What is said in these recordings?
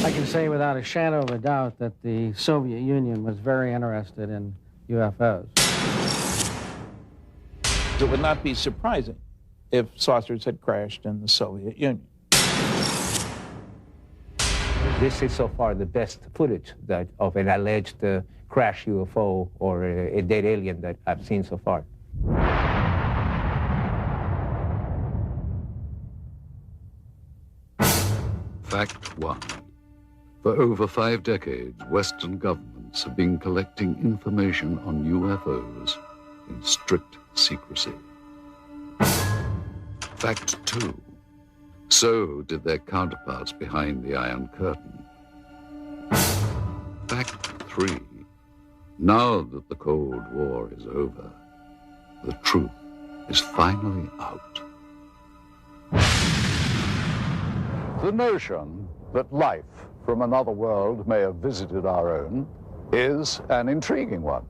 I can say without a shadow of a doubt that the Soviet Union was very interested in UFOs. It would not be surprising if saucers had crashed in the Soviet Union. This is so far the best footage of an alleged crash UFO or a dead alien that I've seen so far. Fact 1. For over 5 decades, Western governments have been collecting information on UFOs in strict secrecy. Fact 2. So did their counterparts behind the Iron Curtain. Fact 3. Now that the Cold War is over, the truth is finally out. The notion that life from another world may have visited our own is an intriguing one.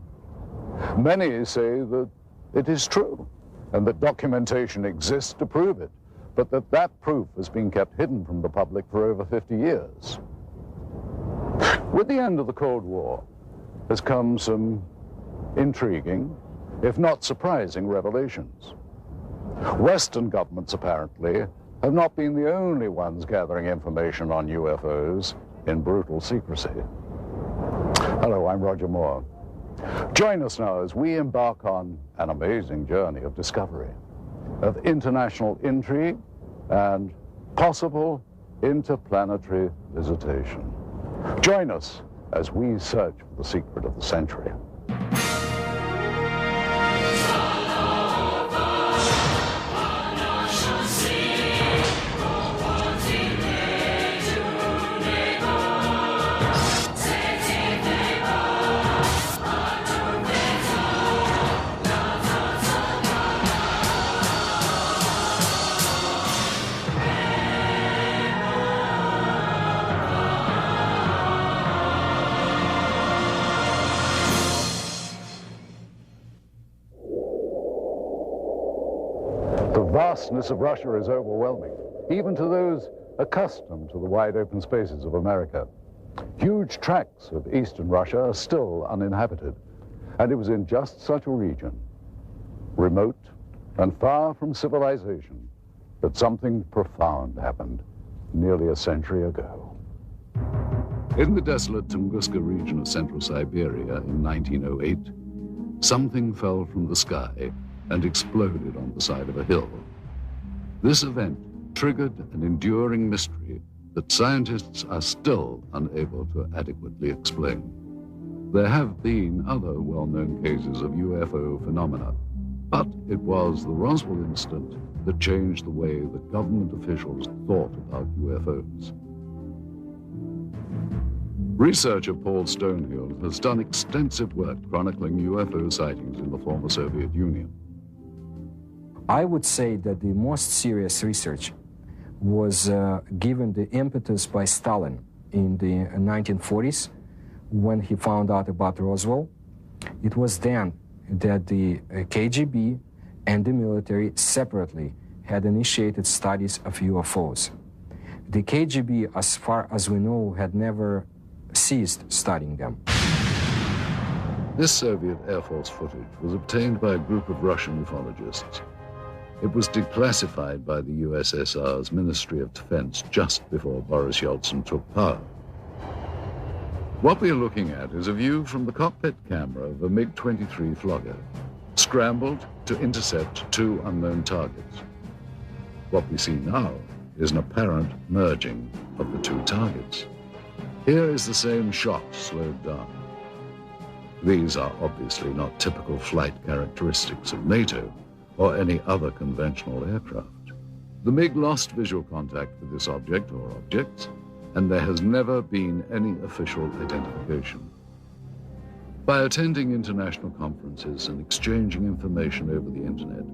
Many say that it is true, and that documentation exists to prove it, but that proof has been kept hidden from the public for over 50 years. With the end of the Cold War has come some intriguing, if not surprising, revelations. Western governments, apparently, have not been the only ones gathering information on UFOs in brutal secrecy. Hello, I'm Roger Moore. Join us now as we embark on an amazing journey of discovery, of international intrigue, and possible interplanetary visitation. Join us as we search for the secret of the century. The vastness of Russia is overwhelming, even to those accustomed to the wide open spaces of America. Huge tracts of eastern Russia are still uninhabited, and it was in just such a region, remote and far from civilization, that something profound happened nearly a century ago. In the desolate Tunguska region of central Siberia in 1908, something fell from the sky and exploded on the side of a hill. This event triggered an enduring mystery that scientists are still unable to adequately explain. There have been other well-known cases of UFO phenomena, but it was the Roswell incident that changed the way that government officials thought about UFOs. Researcher Paul Stonehill has done extensive work chronicling UFO sightings in the former Soviet Union. I would say that the most serious research was given the impetus by Stalin in the 1940s when he found out about Roswell. It was then that the KGB and the military separately had initiated studies of UFOs. The KGB, as far as we know, had never ceased studying them. This Soviet Air Force footage was obtained by a group of Russian ufologists. It was declassified by the USSR's Ministry of Defense just before Boris Yeltsin took power. What we are looking at is a view from the cockpit camera of a MiG-23 Flogger, scrambled to intercept 2 unknown targets. What we see now is an apparent merging of the 2 targets. Here is the same shot slowed down. These are obviously not typical flight characteristics of NATO or any other conventional aircraft. The MiG lost visual contact with this object or objects, and there has never been any official identification. By attending international conferences and exchanging information over the internet,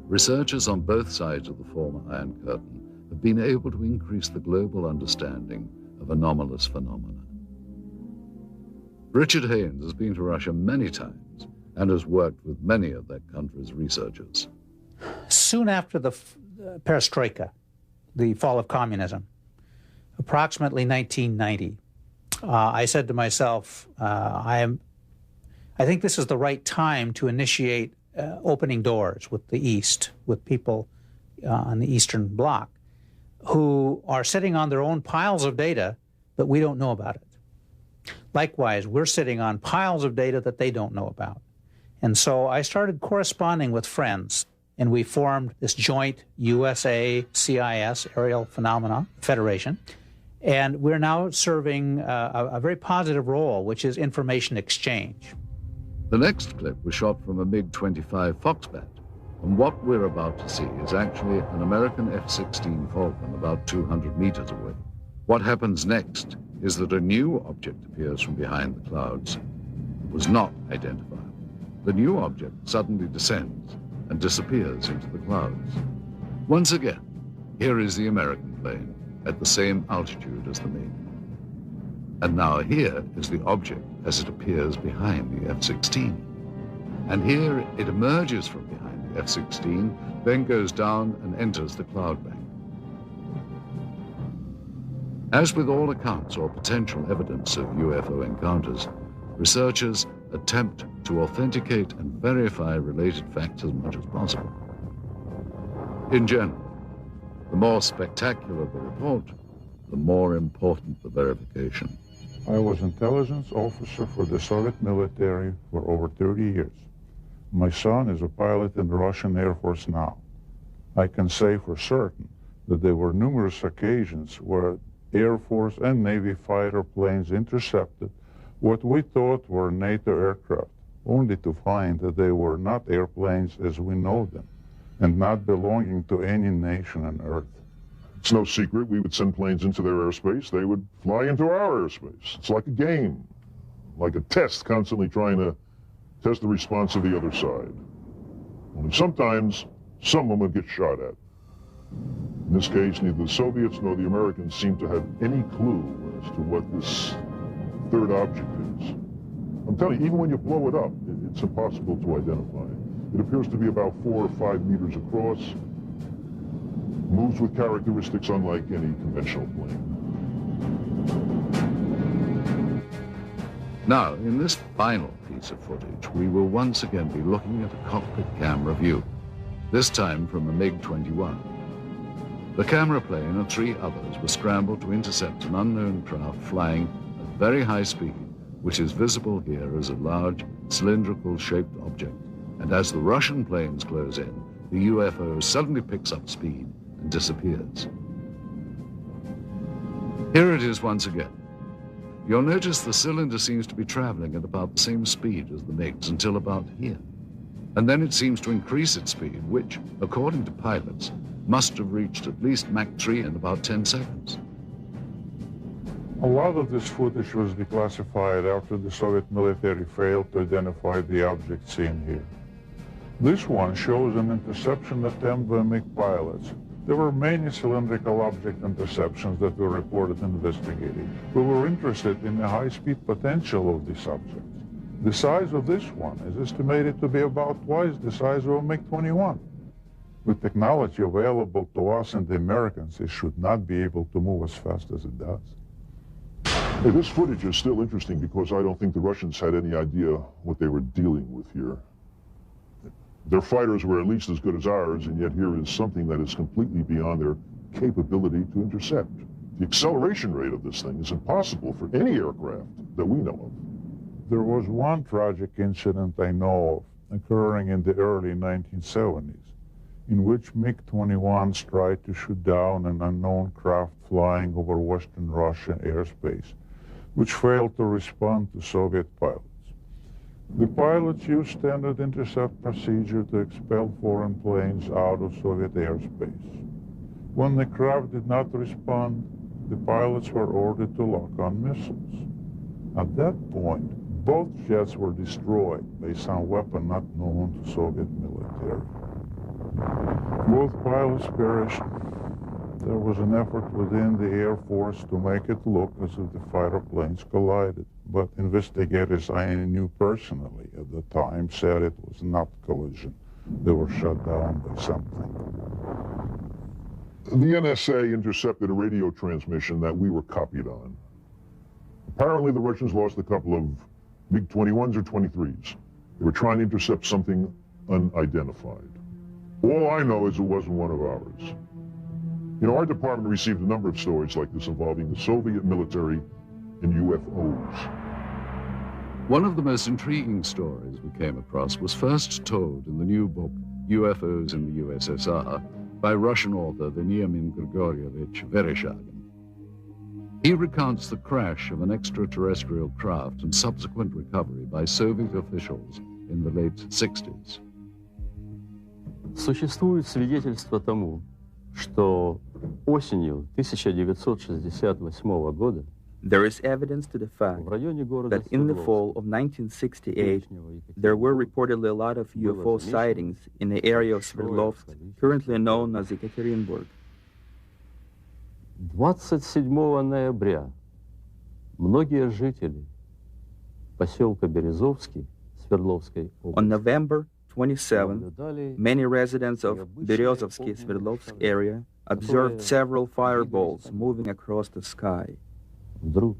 researchers on both sides of the former Iron Curtain have been able to increase the global understanding of anomalous phenomena. Richard Haynes has been to Russia many times and has worked with many of that country's researchers. Soon after the perestroika, the fall of communism, approximately 1990. I said to myself, I think this is the right time to initiate opening doors with the East, with people on the Eastern Bloc who are sitting on their own piles of data, but we don't know about it. Likewise, we're sitting on piles of data that they don't know about. And so I started corresponding with friends, and we formed this joint USA-CIS Aerial Phenomena Federation. And we're now serving a very positive role, which is information exchange. The next clip was shot from a MiG-25 Foxbat, and what we're about to see is actually an American F-16 Falcon about 200 meters away. What happens next is that a new object appears from behind the clouds. It was not identified. The new object suddenly descends and disappears into the clouds. Once again, here is the American plane at the same altitude as the MiG. And now here is the object as it appears behind the F-16. And here it emerges from behind the F-16, then goes down and enters the cloud bank. As with all accounts or potential evidence of UFO encounters, researchers attempt to authenticate and verify related facts as much as possible. In general, the more spectacular the report, the more important the verification. I was intelligence officer for the Soviet military for over 30 years. My son is a pilot in the Russian Air Force now. I can say for certain that there were numerous occasions where Air Force and Navy fighter planes intercepted what we thought were NATO aircraft, only to find that they were not airplanes as we know them, and not belonging to any nation on Earth. It's no secret we would send planes into their airspace. They would fly into our airspace. It's like a game, like a test, constantly trying to test the response of the other side. Only sometimes someone would get shot at. In this case, neither the Soviets nor the Americans seem to have any clue as to what this third object is. I'm telling you, even when you blow it up, it's impossible to identify. It appears to be about 4 or 5 meters across, moves with characteristics unlike any conventional plane. Now, in this final piece of footage, we will once again be looking at a cockpit camera view, this time from a MiG-21. The camera plane and 3 others were scrambled to intercept an unknown craft flying at very high speed, which is visible here as a large cylindrical-shaped object. And as the Russian planes close in, the UFO suddenly picks up speed and disappears. Here it is once again. You'll notice the cylinder seems to be traveling at about the same speed as the MiGs until about here. And then it seems to increase its speed, which, according to pilots, must have reached at least Mach 3 in about 10 seconds. A lot of this footage was declassified after the Soviet military failed to identify the object seen here. This one shows an interception attempt by MiG pilots. There were many cylindrical object interceptions that were reported and investigated. We were interested in the high-speed potential of this object. The size of this one is estimated to be about twice the size of a MiG-21. With technology available to us and the Americans, it should not be able to move as fast as it does. Hey, this footage is still interesting because I don't think the Russians had any idea what they were dealing with here. Their fighters were at least as good as ours, and yet here is something that is completely beyond their capability to intercept. The acceleration rate of this thing is impossible for any aircraft that we know of. There was one tragic incident I know of occurring in the early 1970s, in which MiG-21s tried to shoot down an unknown craft flying over Western Russian airspace, which failed to respond to Soviet pilots. The pilots used standard intercept procedure to expel foreign planes out of Soviet airspace. When the craft did not respond, the pilots were ordered to lock on missiles. At that point, both jets were destroyed by some weapon not known to Soviet military. Both pilots perished. There was an effort within the Air Force to make it look as if the fighter planes collided, but investigators I knew personally at the time said it was not collision. They were shot down by something. The NSA intercepted a radio transmission that we were copied on. Apparently, the Russians lost a couple of MiG-21s or 23s. They were trying to intercept something unidentified. All I know is it wasn't one of ours. You know, our department received a number of stories like this involving the Soviet military and UFOs. One of the most intriguing stories we came across was first told in the new book, UFOs in the USSR, by Russian author Veniamin Grigorievich Vereshchagin. He recounts the crash of an extraterrestrial craft and subsequent recovery by Soviet officials in the late 60s. Существует свидетельство тому, что осенью 1968 года there is evidence to the fact that in the fall of 1968, there were reportedly a lot of UFO sightings in the area of Sverdlovsk, currently known as Ekaterinburg. 27 ноября многие жители поселка Березовский Свердловской области On November 27, many residents of Berezovsky Sverdlovsk area observed several fireballs moving across the sky. Вдруг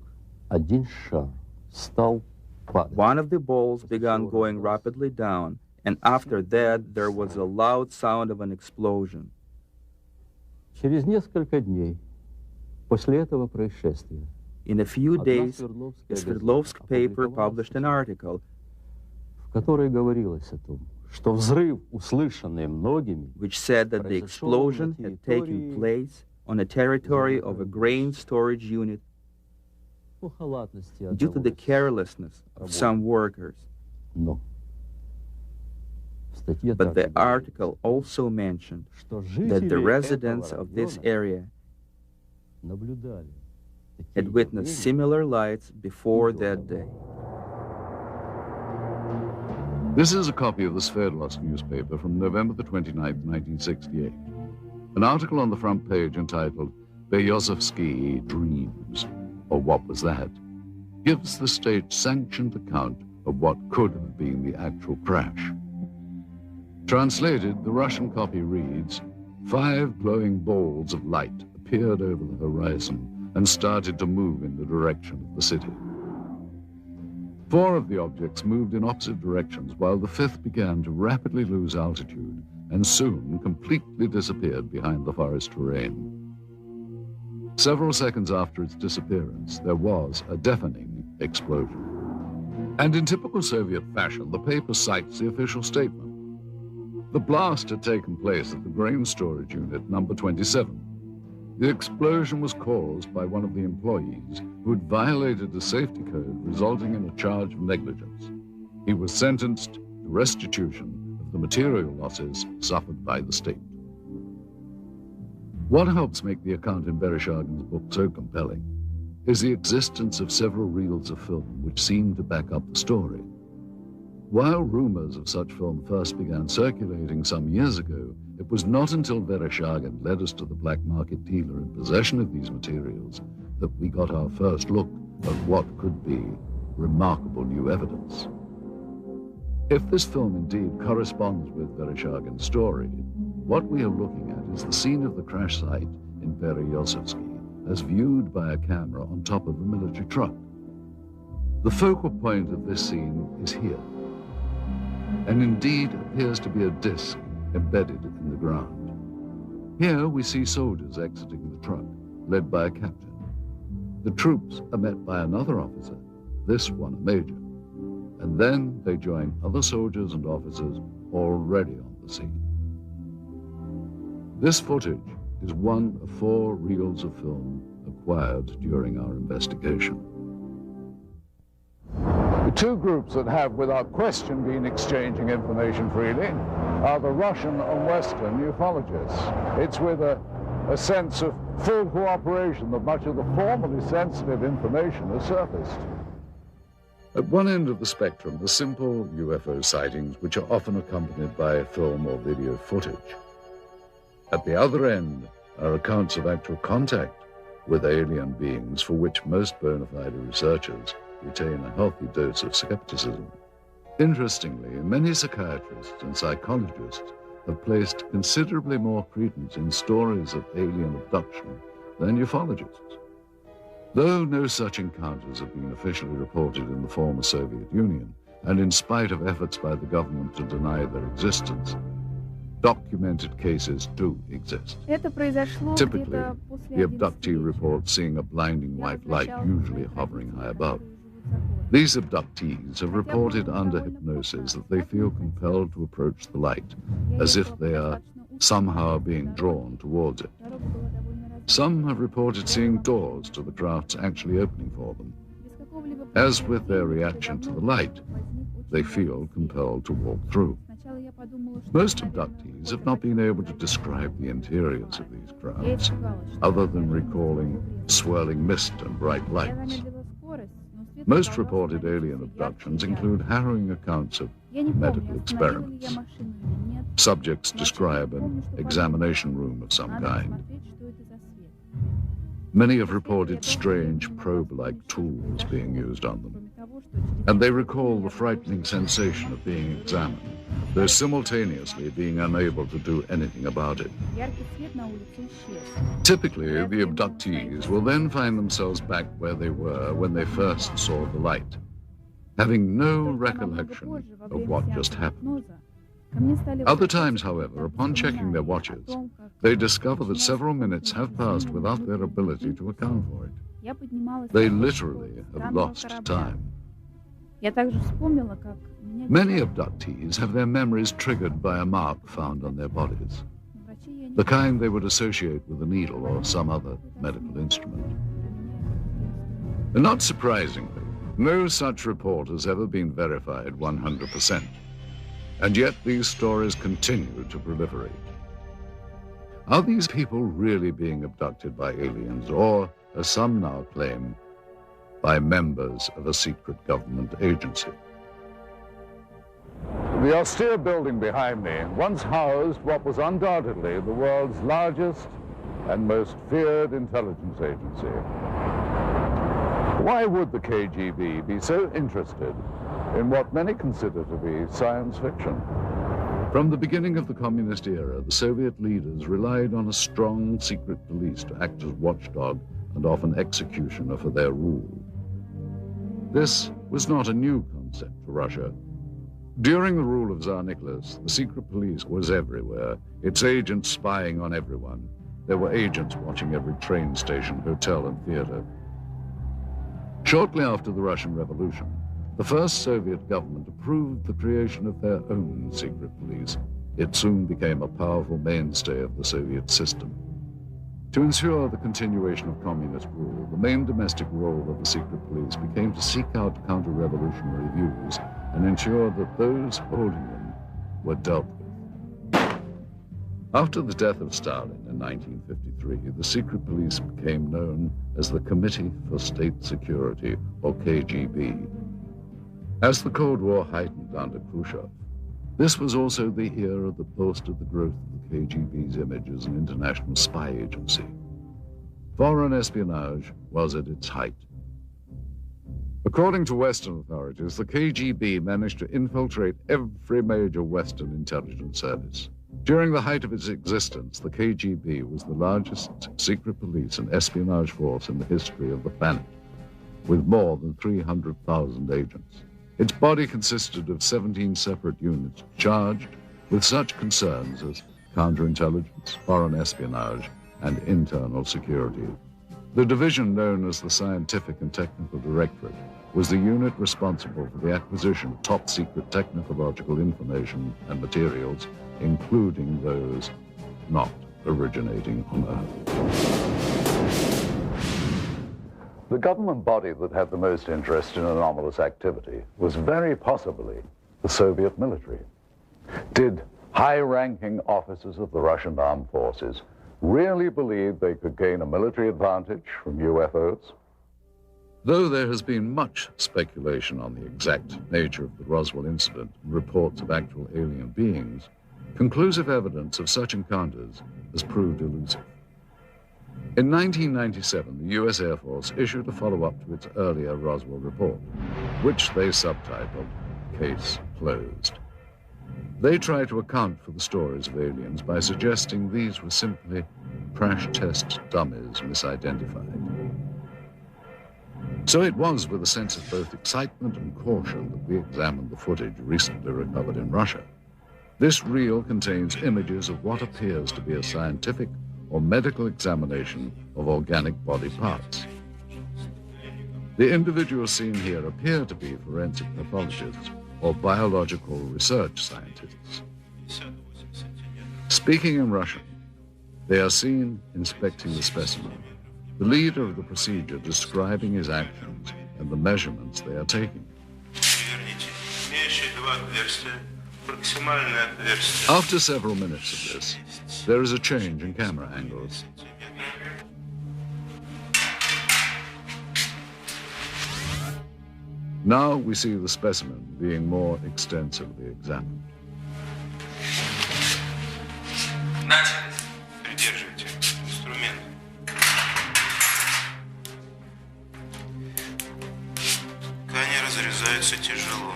один шар стал падать. One of the balls began going rapidly down, and after that there was a loud sound of an explosion. Через несколько дней после этого происшествия In a few days, a Sverdlovsk paper published an article в которой говорилось о том, что взрыв, услышанный многими, which said that the explosion had taken place on a territory of a grain storage unit due to the carelessness of some workers. But the article also mentioned that the residents of this area had witnessed similar lights before that day. This is a copy of the Sverdlovsk newspaper from November the 29th, 1968. An article on the front page entitled Berezovsky Dreams, or What Was That?, gives the state-sanctioned account of what could have been the actual crash. Translated, the Russian copy reads, 5 glowing balls of light appeared over the horizon and started to move in the direction of the city. 4 of the objects moved in opposite directions, while the 5th began to rapidly lose altitude and soon completely disappeared behind the forest terrain. Several seconds after its disappearance, there was a deafening explosion. And in typical Soviet fashion, the paper cites the official statement. The blast had taken place at the grain storage unit number 27. The explosion was caused by one of the employees who had violated the safety code, resulting in a charge of negligence. He was sentenced to restitution of the material losses suffered by the state. What helps make the account in Vereshchagin's book so compelling is the existence of several reels of film which seem to back up the story. While rumors of such film first began circulating some years ago, it was not until Vereshchagin led us to the black market dealer in possession of these materials that we got our first look at what could be remarkable new evidence. If this film indeed corresponds with Vereshchagin's story, what we are looking at is the scene of the crash site in Berezovsky as viewed by a camera on top of a military truck. The focal point of this scene is here, and indeed appears to be a disc embedded in the ground. Here we see soldiers exiting the truck, led by a captain. The troops are met by another officer, this one a major, and then they join other soldiers and officers already on the scene. This footage is one of 4 reels of film acquired during our investigation. The 2 groups that have, without question, been exchanging information freely are the Russian and Western ufologists. It's with a sense of full cooperation that much of the formerly sensitive information has surfaced. At one end of the spectrum are simple UFO sightings which are often accompanied by film or video footage. At the other end are accounts of actual contact with alien beings for which most bona fide researchers retain a healthy dose of skepticism. Interestingly, many psychiatrists and psychologists have placed considerably more credence in stories of alien abduction than ufologists. Though no such encounters have been officially reported in the former Soviet Union, and in spite of efforts by the government to deny their existence, documented cases do exist. Typically, the abductee reports seeing a blinding white light, usually hovering high above. These abductees have reported under hypnosis that they feel compelled to approach the light, as if they are somehow being drawn towards it. Some have reported seeing doors to the crafts actually opening for them. As with their reaction to the light, they feel compelled to walk through. Most abductees have not been able to describe the interiors of these crafts, other than recalling swirling mist and bright lights. Most reported alien abductions include harrowing accounts of medical experiments. Subjects describe an examination room of some kind. Many have reported strange probe-like tools being used on them, and they recall the frightening sensation of being examined, though simultaneously being unable to do anything about it. Typically, the abductees will then find themselves back where they were when they first saw the light, having no recollection of what just happened. Other times, however, upon checking their watches, they discover that several minutes have passed without their ability to account for it. They literally have lost time. Many abductees have their memories triggered by a mark found on their bodies, the kind they would associate with a needle or some other medical instrument. And not surprisingly, no such report has ever been verified 100%. And yet these stories continue to proliferate. Are these people really being abducted by aliens, or, as some now claim, by members of a secret government agency? The austere building behind me once housed what was undoubtedly the world's largest and most feared intelligence agency. Why would the KGB be so interested in what many consider to be science fiction? From the beginning of the communist era, the Soviet leaders relied on a strong secret police to act as watchdog and often executioner for their rule. This was not a new concept for Russia. During the rule of Tsar Nicholas, the secret police was everywhere, its agents spying on everyone. There were agents watching every train station, hotel, and theater. Shortly after the Russian Revolution, the first Soviet government approved the creation of their own secret police. It soon became a powerful mainstay of the Soviet system. To ensure the continuation of communist rule, the main domestic role of the secret police became to seek out counter-revolutionary views and ensure that those holding them were dealt with. After the death of Stalin in 1953, the secret police became known as the Committee for State Security, or KGB. As the Cold War heightened under Khrushchev, this was also the era that boasted the growth of the KGB's image as an international spy agency. Foreign espionage was at its height. According to Western authorities, the KGB managed to infiltrate every major Western intelligence service. During the height of its existence, the KGB was the largest secret police and espionage force in the history of the planet, with more than 300,000 agents. Its body consisted of 17 separate units charged with such concerns as counterintelligence, foreign espionage, and internal security. The division known as the Scientific and Technical Directorate was the unit responsible for the acquisition of top-secret technological information and materials, including those not originating on Earth. The government body that had the most interest in anomalous activity was very possibly the Soviet military. Did high-ranking officers of the Russian armed forces really believe they could gain a military advantage from UFOs? Though there has been much speculation on the exact nature of the Roswell incident and reports of actual alien beings, conclusive evidence of such encounters has proved elusive. In 1997, the U.S. Air Force issued a follow-up to its earlier Roswell report, which they subtitled Case Closed. They try to account for the stories of aliens by suggesting these were simply crash test dummies misidentified. So it was with a sense of both excitement and caution that we examined the footage recently recovered in Russia. This reel contains images of what appears to be a scientific or medical examination of organic body parts. The individuals seen here appear to be forensic pathologists or biological research scientists. Speaking in Russian, they are seen inspecting the specimen, the leader of the procedure describing his actions and the measurements they are taking. After several minutes of this, there is a change in camera angles. Now we see the specimen being more extensively examined. Ткани разрезаются тяжело.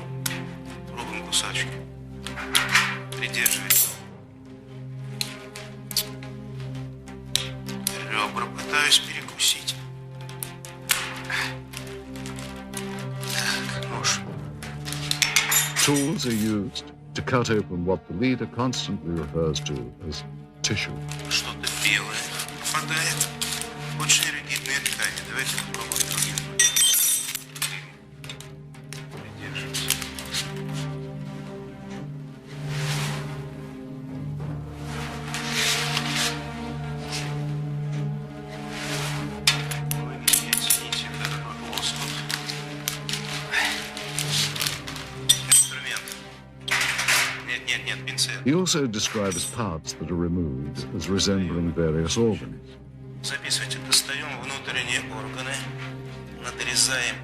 Пробуем кусачки. Придерживайте. Ребра пытаюсь перекусить. Так, нож. Tools are used to cut open what the leader constantly refers to as tissue. Что-то белое попадает. Очень ригидные ткани. Давайте попробуем другим. Придерживайте. Вы не оцените вот этот вот лоскут. Инструмент. Нет, пинцет. He also describes parts that are removed as resembling various organs. Записывайте, достаем внутренние органы, надрезаем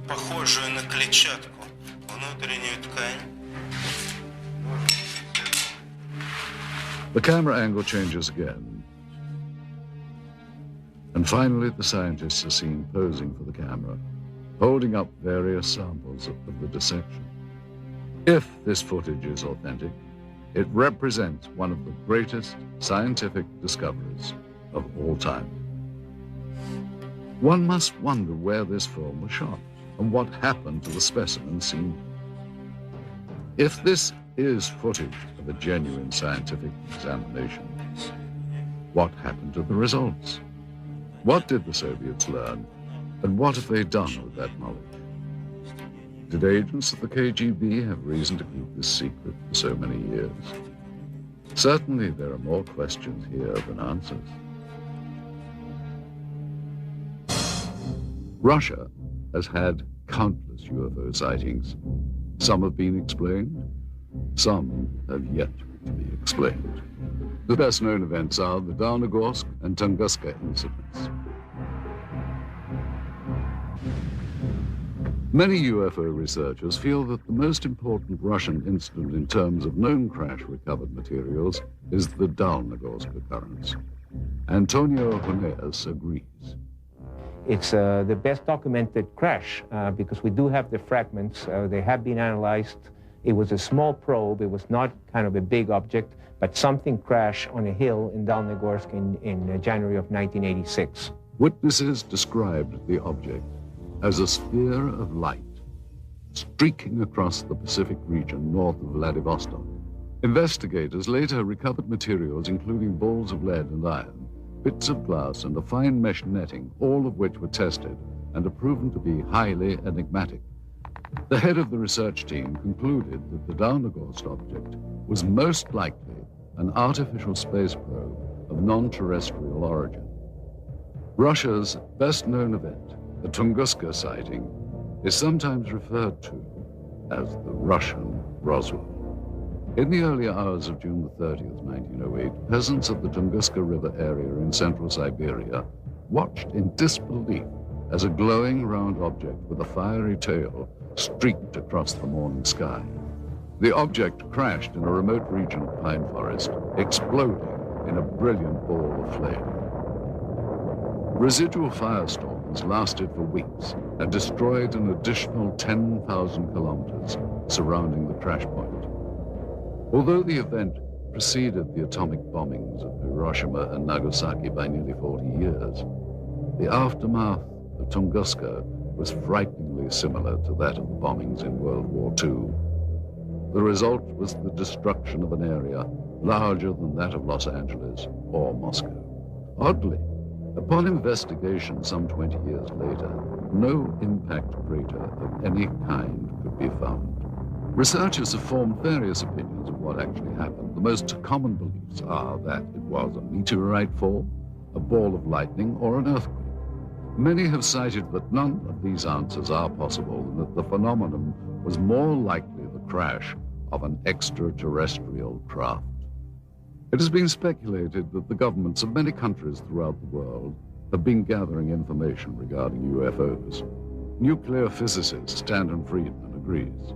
похожую на клетчатку внутреннюю ткань. The camera angle changes again. And finally, the scientists are seen posing for the camera, holding up various samples of the dissection. If this footage is authentic, it represents one of the greatest scientific discoveries of all time. One must wonder where this film was shot and what happened to the specimen seen. If this is footage of a genuine scientific examination, what happened to the results? What did the Soviets learn, and what have they done with that knowledge? Did agents of the KGB have reason to keep this secret for so many years? Certainly there are more questions here than answers. Russia has had countless UFO sightings. Some have been explained, some have yet to be explained. The best known events are the Darnagorsk and Tunguska incidents. Many UFO researchers feel that the most important Russian incident in terms of known crash recovered materials is the Darnagorsk occurrence. Antonio Huneas agrees. It's the best documented crash because we do have the fragments. They have been analyzed. It was a small probe. It was not kind of a big object, but something crashed on a hill in Darnagorsk in January of 1986. Witnesses described the object as a sphere of light streaking across the Pacific region north of Vladivostok. Investigators later recovered materials including balls of lead and iron, bits of glass, and a fine mesh netting, all of which were tested and are proven to be highly enigmatic. The head of the research team concluded that the Darnagorsk object was most likely an artificial space probe of non-terrestrial origin. Russia's best-known event, the Tunguska sighting, is sometimes referred to as the Russian Roswell. In the early hours of June the 30th, 1908, peasants of the Tunguska River area in central Siberia watched in disbelief as a glowing round object with a fiery tail streaked across the morning sky. The object crashed in a remote region of pine forest, exploding in a brilliant ball of flame. Residual firestorms lasted for weeks and destroyed an additional 10,000 kilometers surrounding the crash point. Although the event preceded the atomic bombings of Hiroshima and Nagasaki by nearly 40 years, the aftermath of Tunguska was frighteningly similar to that of the bombings in World War II. The result was the destruction of an area larger than that of Los Angeles or Moscow. Oddly, upon investigation some 20 years later, no impact crater of any kind could be found. Researchers have formed various opinions of what actually happened. The most common beliefs are that it was a meteorite fall, a ball of lightning, or an earthquake. Many have cited that none of these answers are possible and that the phenomenon was more likely the crash of an extraterrestrial craft. It has been speculated that the governments of many countries throughout the world have been gathering information regarding UFOs. Nuclear physicist Stanton Friedman agrees.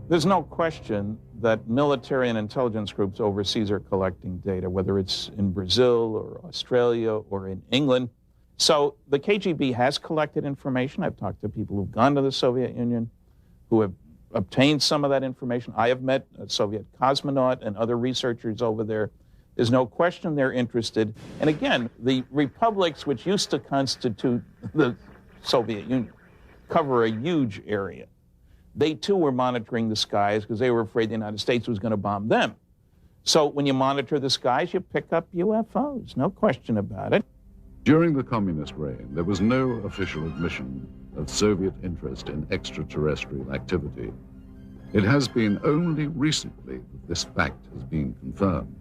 There's no question that military and intelligence groups overseas are collecting data, whether it's in Brazil or Australia or in England. So the KGB has collected information. I've talked to people who've gone to the Soviet Union, who have obtained some of that information. I have met a Soviet cosmonaut and other researchers over there. There's no question they're interested. And again, the republics which used to constitute the Soviet Union cover a huge area. They too were monitoring the skies because they were afraid the United States was going to bomb them. So when you monitor the skies, you pick up UFOs, no question about it. During the communist reign, there was no official admission of Soviet interest in extraterrestrial activity. It has been only recently that this fact has been confirmed.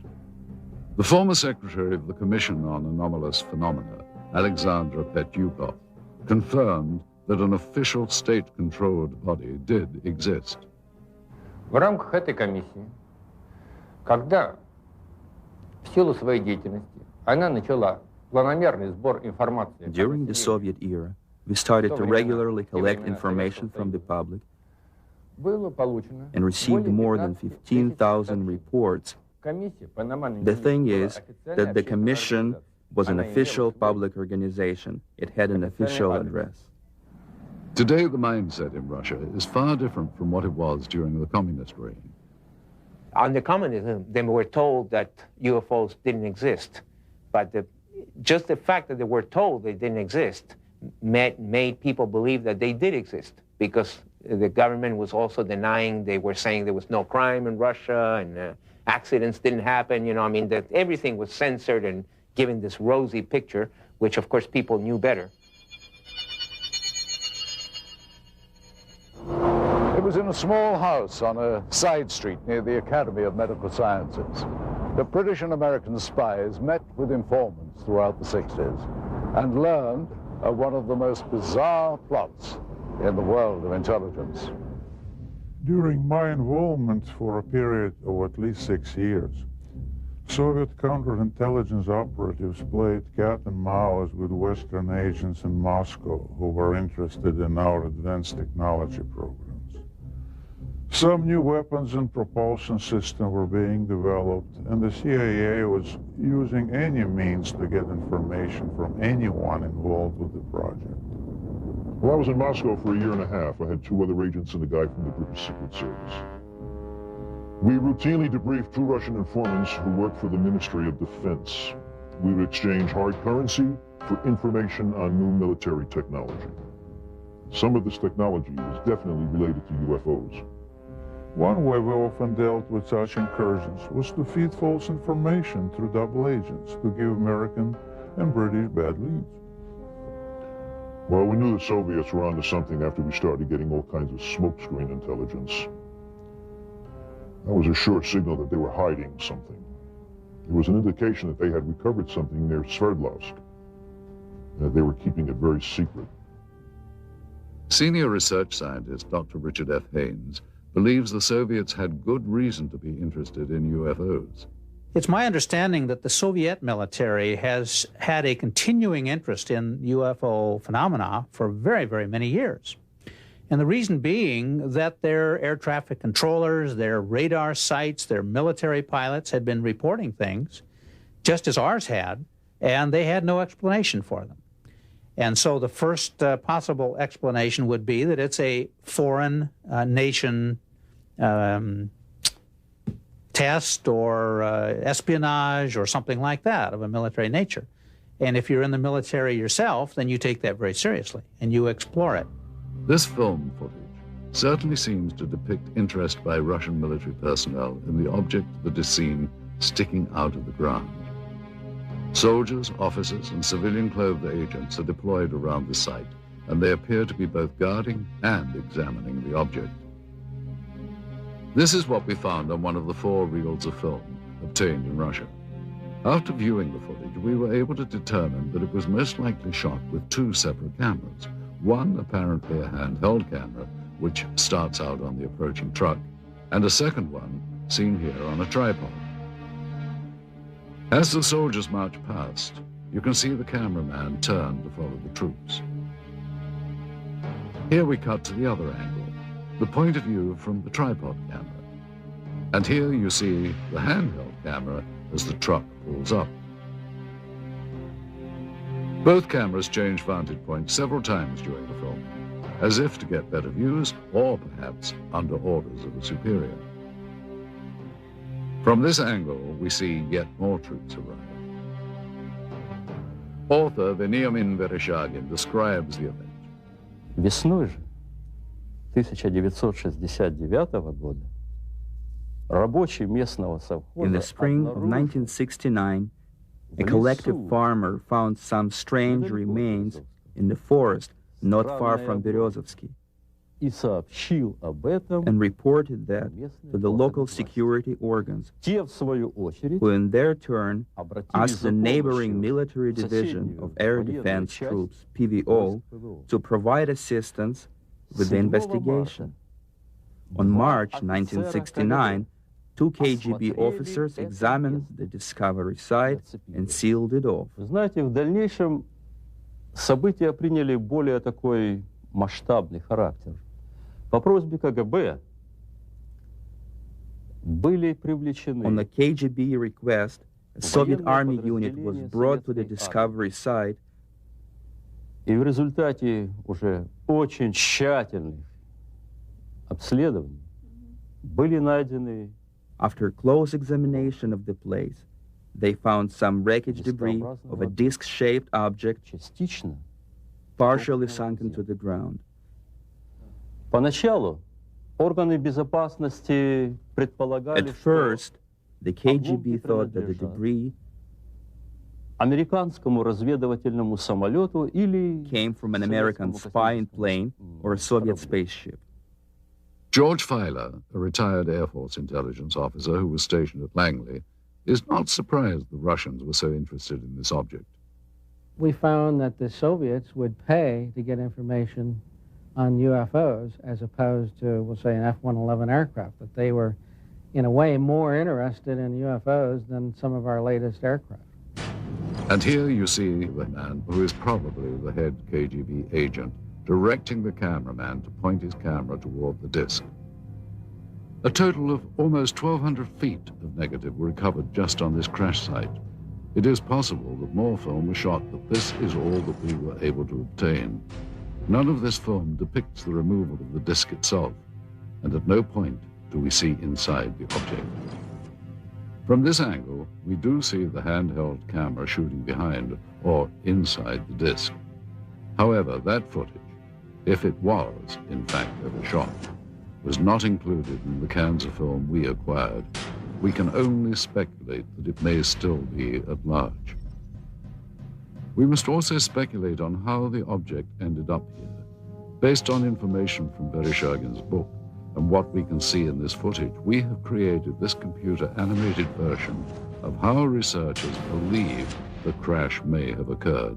The former secretary of the Commission on Anomalous Phenomena, Alexandra Petyukov, confirmed that an official state-controlled body did exist. В рамках этой комиссии, когда в силу своей деятельности она начала планомерный сбор информации. During the Soviet era, we started to regularly collect information from the public and received more than 15,000 reports. The thing is that the commission was an official public organization. It had an official address. Today, the mindset in Russia is far different from what it was during the communist reign. Under communism, they were told that UFOs didn't exist. But just the fact that they were told they didn't exist made people believe that they did exist, because the government was also denying, they were saying there was no crime in Russia and accidents didn't happen, I mean, that everything was censored and given this rosy picture, which of course people knew better. It was in a small house on a side street near the Academy of Medical Sciences. The British and American spies met with informants throughout the 60s and learned of one of the most bizarre plots in the world of intelligence. During my involvement for a period of at least 6 years, Soviet counterintelligence operatives played cat and mouse with Western agents in Moscow who were interested in our advanced technology programs. Some new weapons and propulsion systems were being developed, and the CIA was using any means to get information from anyone involved with the project. Well, I was in Moscow for a year and a half. I had 2 other agents and a guy from the British Secret Service. We routinely debriefed 2 Russian informants who worked for the Ministry of Defense. We would exchange hard currency for information on new military technology. Some of this technology was definitely related to UFOs. One way we often dealt with such incursions was to feed false information through double agents to give American and British bad leads. Well, we knew the Soviets were onto something after we started getting all kinds of smokescreen intelligence. That was a sure signal that they were hiding something. It was an indication that they had recovered something near Sverdlovsk. They were keeping it very secret. Senior research scientist Dr. Richard F. Haynes believes the Soviets had good reason to be interested in UFOs. It's my understanding that the Soviet military has had a continuing interest in UFO phenomena for very, very many years. And the reason being that their air traffic controllers, their radar sites, their military pilots had been reporting things, just as ours had, and they had no explanation for them. And so the first possible explanation would be that it's a foreign nation test or espionage or something like that of a military nature. And if you're in the military yourself, then you take that very seriously and you explore it. This film footage certainly seems to depict interest by Russian military personnel in the object that is seen sticking out of the ground. Soldiers, officers, and civilian-clothed agents are deployed around the site, and they appear to be both guarding and examining the object. This is what we found on one of the 4 reels of film obtained in Russia. After viewing the footage, we were able to determine that it was most likely shot with 2 separate cameras. One apparently a handheld camera, which starts out on the approaching truck, and a second one seen here on a tripod. As the soldiers march past, you can see the cameraman turn to follow the troops. Here we cut to the other angle, the point of view from the tripod camera. And here you see the handheld camera as the truck pulls up. Both cameras change vantage points several times during the film, as if to get better views or perhaps under orders of a superior. From this angle, we see yet more troops arrive. Author Veniamin Vereshchagin describes the event. Весной же 1969 года рабочий местного совхоза In the spring of 1969, a collective farmer found some strange remains in the forest not far from Berezovsky и сообщил об этом, and reported that to the local security organs, те в свою очередь who in their turn обратились asked за the neighboring помощью military в division of соседнюю air военную defense часть troops, PVO, ВПВО. to provide assistance with the 7 investigation. On March 1969, 2 KGB officers examined the discovery site and sealed it off. Вы знаете, в дальнейшем события приняли более такой масштабный характер. По просьбе КГБ были привлечены On the KGB request, a Soviet army unit was brought to the discovery site, и в результате уже очень тщательных обследований были найдены after close examination of the place. They found some wreckage debris of a disc-shaped object частично. partially sunken to the ground. Поначалу органы безопасности предполагали, At first, the KGB thought that the debris американскому разведывательному самолету или came from an American spying plane or a Soviet spaceship. George Filer, a retired Air Force intelligence officer who was stationed at Langley, is not surprised the Russians were so interested in this object. We found that the Soviets would pay to get information on UFOs as opposed to, we'll say, an F-111 aircraft, that they were, in a way, more interested in UFOs than some of our latest aircraft. And here you see the man who is probably the head KGB agent directing the cameraman to point his camera toward the disc. A total of almost 1,200 feet of negative were recovered just on this crash site. It is possible that more film was shot, but this is all that we were able to obtain. None of this film depicts the removal of the disc itself, and at no point do we see inside the object. From this angle, we do see the handheld camera shooting behind or inside the disc. However, that footage, if it was, in fact, ever shot, was not included in the cans of film we acquired. We can only speculate that it may still be at large. We must also speculate on how the object ended up here. Based on information from Vereshchagin's book and what we can see in this footage, we have created this computer-animated version of how researchers believe the crash may have occurred.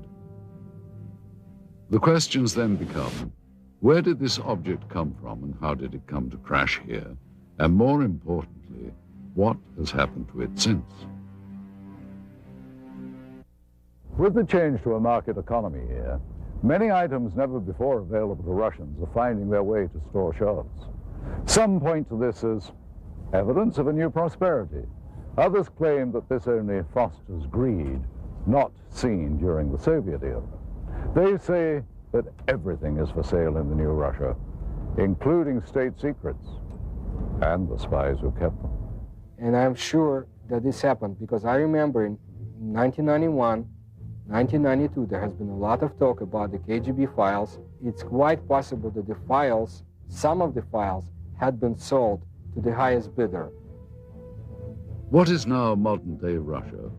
The questions then become, where did this object come from and how did it come to crash here? And more importantly, what has happened to it since? With the change to a market economy here, many items never before available to Russians are finding their way to store shelves. Some point to this as evidence of a new prosperity. Others claim that this only fosters greed, not seen during the Soviet era. They say that everything is for sale in the new Russia, including state secrets and the spies who kept them. and I'm sure that this happened because I remember in 1991, 1992, there has been a lot of talk about the KGB files. It's quite possible that the files, some of the files, had been sold to the highest bidder. What is now modern-day Russia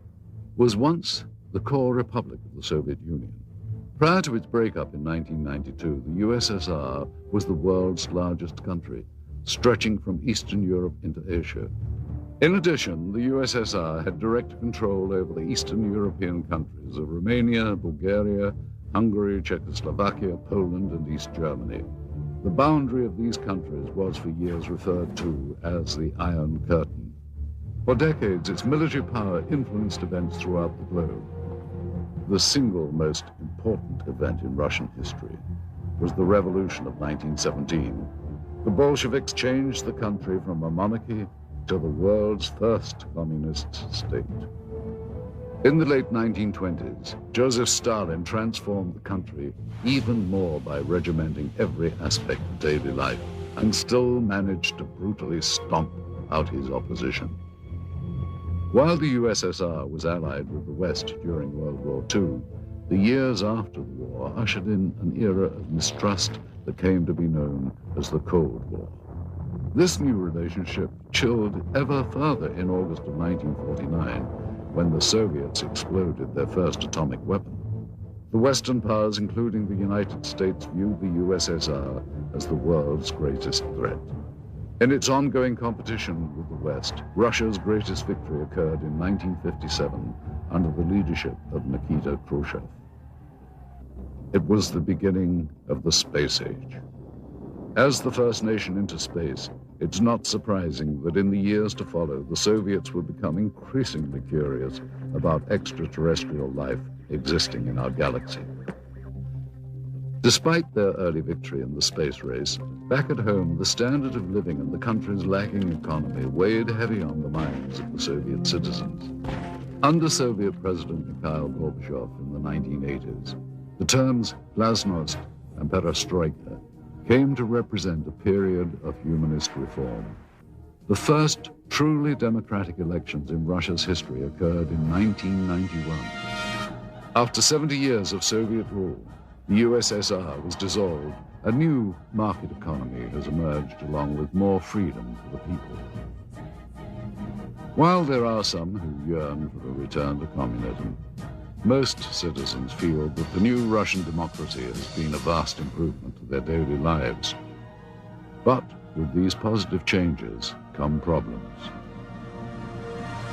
was once the core republic of the Soviet Union. Prior to its breakup in 1992, the USSR was the world's largest country, stretching from Eastern Europe into Asia. In addition, the USSR had direct control over the Eastern European countries of Romania, Bulgaria, Hungary, Czechoslovakia, Poland, and East Germany. The boundary of these countries was for years referred to as the Iron Curtain. For decades, its military power influenced events throughout the globe. The single most important event in Russian history was the Revolution of 1917. The Bolsheviks changed the country from a monarchy to the world's first communist state. In the late 1920s, Joseph Stalin transformed the country even more by regimenting every aspect of daily life and still managed to brutally stomp out his opposition. While the USSR was allied with the West during World War II, the years after the war ushered in an era of mistrust that came to be known as the Cold War. This new relationship chilled ever further in August of 1949, when the Soviets exploded their first atomic weapon. The Western powers, including the United States, viewed the USSR as the world's greatest threat. In its ongoing competition with the West, Russia's greatest victory occurred in 1957 under the leadership of Nikita Khrushchev. It was the beginning of the space age. As the first nation into space, it's not surprising that in the years to follow, the Soviets would become increasingly curious about extraterrestrial life existing in our galaxy. Despite their early victory in the space race, back at home, the standard of living and the country's lagging economy weighed heavy on the minds of the Soviet citizens. Under Soviet President Mikhail Gorbachev in the 1980s, the terms glasnost and perestroika came to represent a period of humanist reform. The first truly democratic elections in Russia's history occurred in 1991. After 70 years of Soviet rule, the USSR was dissolved. A new market economy has emerged along with more freedom for the people. While there are some who yearn for a return to communism, most citizens feel that the new Russian democracy has been a vast improvement to their daily lives. But with these positive changes come problems.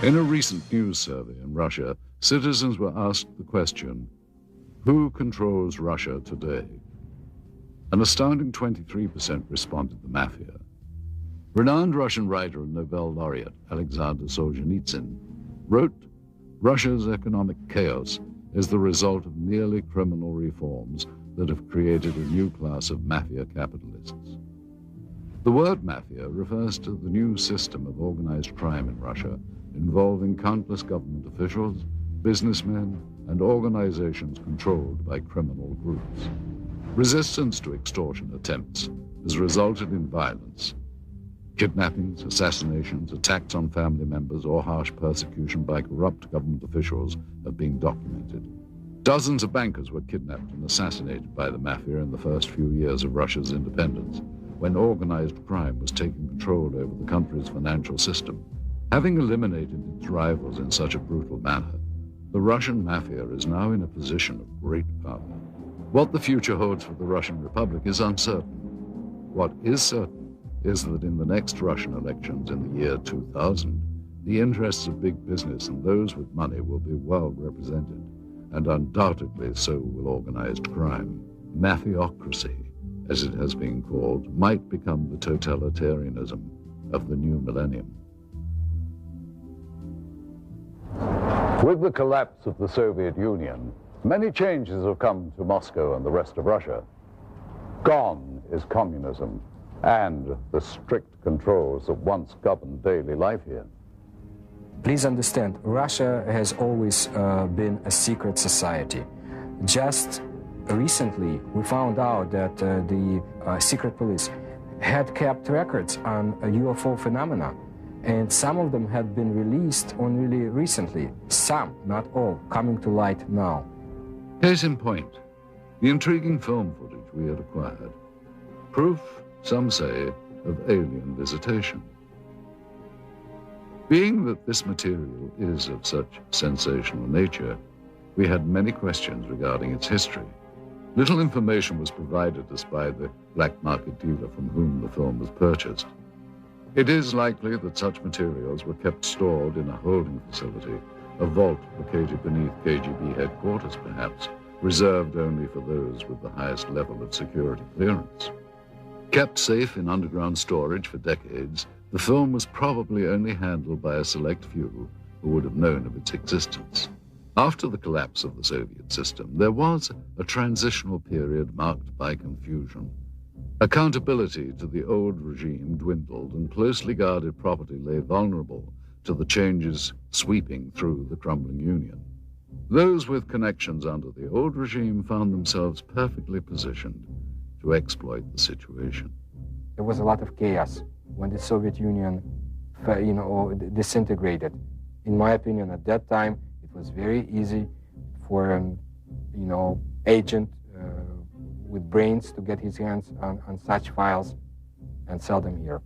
In a recent news survey in Russia, citizens were asked the question, who controls Russia today? An astounding 23% responded the mafia. Renowned Russian writer and Nobel laureate Alexander Solzhenitsyn wrote, Russia's economic chaos is the result of merely criminal reforms that have created a new class of mafia capitalists. The word mafia refers to the new system of organized crime in Russia involving countless government officials, businessmen, and organizations controlled by criminal groups. Resistance to extortion attempts has resulted in violence. Kidnappings, assassinations, attacks on family members, or harsh persecution by corrupt government officials have been documented. Dozens of bankers were kidnapped and assassinated by the mafia in the first few years of Russia's independence, when organized crime was taking control over the country's financial system. Having eliminated its rivals in such a brutal manner, the Russian mafia is now in a position of great power. What the future holds for the Russian Republic is uncertain. What is certain is that in the next Russian elections in the year 2000, the interests of big business and those with money will be well represented, and undoubtedly so will organized crime. Mafiocracy, as it has been called, might become the totalitarianism of the new millennium. With the collapse of the Soviet Union, many changes have come to Moscow and the rest of Russia. Gone is communism and the strict controls that once governed daily life here. Please understand, Russia has always been a secret society. Just recently, we found out that the secret police had kept records on UFO phenomena, And some of them had been released only really recently. Some, not all, coming to light now. Case in point, the intriguing film footage we had acquired. Proof, some say, of alien visitation. Being that this material is of such sensational nature, we had many questions regarding its history. Little information was provided us by the black market dealer from whom the film was purchased. It is likely that such materials were kept stored in a holding facility, a vault located beneath KGB headquarters perhaps, reserved only for those with the highest level of security clearance. Kept safe in underground storage for decades, the film was probably only handled by a select few who would have known of its existence. After the collapse of the Soviet system, there was a transitional period marked by confusion. Accountability to the old regime dwindled, and closely guarded property lay vulnerable to the changes sweeping through the crumbling Union. Those with connections under the old regime found themselves perfectly positioned to exploit the situation. There was a lot of chaos when the Soviet Union, disintegrated. In my opinion, at that time, it was very easy for an, agent with brains to get his hands on such files and sell them here.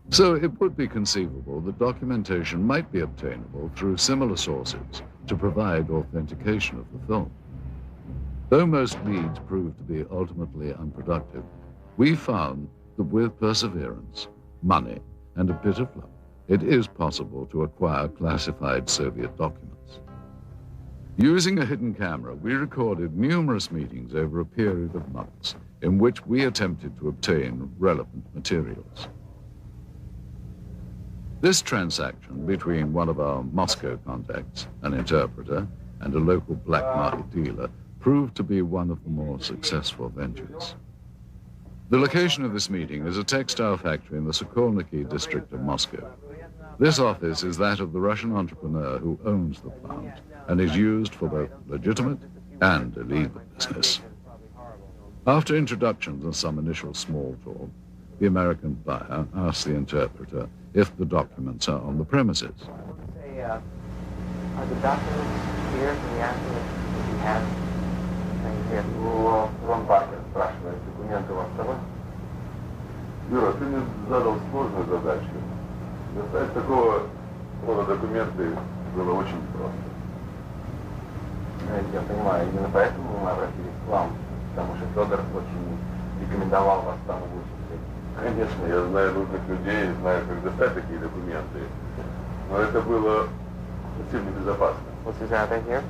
So it would be conceivable that documentation might be obtainable through similar sources to provide authentication of the film. Though most leads proved to be ultimately unproductive, we found that with perseverance, money, and a bit of luck, it is possible to acquire classified Soviet documents. Using a hidden camera, we recorded numerous meetings over a period of months in which we attempted to obtain relevant materials. This transaction between one of our Moscow contacts, an interpreter, and a local black market dealer proved to be one of the more successful ventures. The location of this meeting is a textile factory in the Sokolniki district of Moscow. This office is that of the Russian entrepreneur who owns the plant and is used for both legitimate and illegal business. After introductions and some initial small talk, the American buyer asks the interpreter if the documents are on the premises. Are the documents here? Can we ask them if you have things here? Ron Parker спрашивает, документы у вас с собой? Юра, ты мне задал сложную задачу. Достать такого рода документы было очень просто. Я понимаю, именно поэтому мы обратились к вам, потому что Федор очень рекомендовал вас самому лучшему. Конечно, я знаю нужных людей, знаю, как достать такие документы, но это было совсем небезопасно. What's his address here?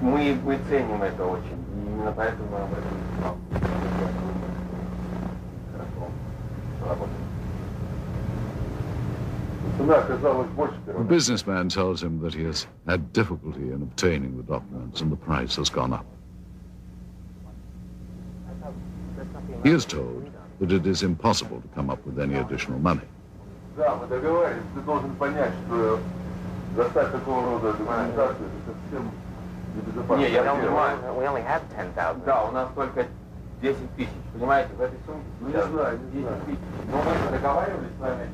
Мы ценим это очень, и именно поэтому мы обратились к вам. Хорошо, что работает. The businessman tells him that he has had difficulty in obtaining the documents and the price has gone up. He is told that it is impossible to come up with any additional money. Да, мы договаривались, ты должен понять, что достать такого рода документацию это совсем небезопасно. Не, я понимаю, we only have 10,000. Да, у нас только 10 тысяч, понимаете, в этой сумке. Ну, не знаю, 10 тысяч. Но мы договаривались с вами.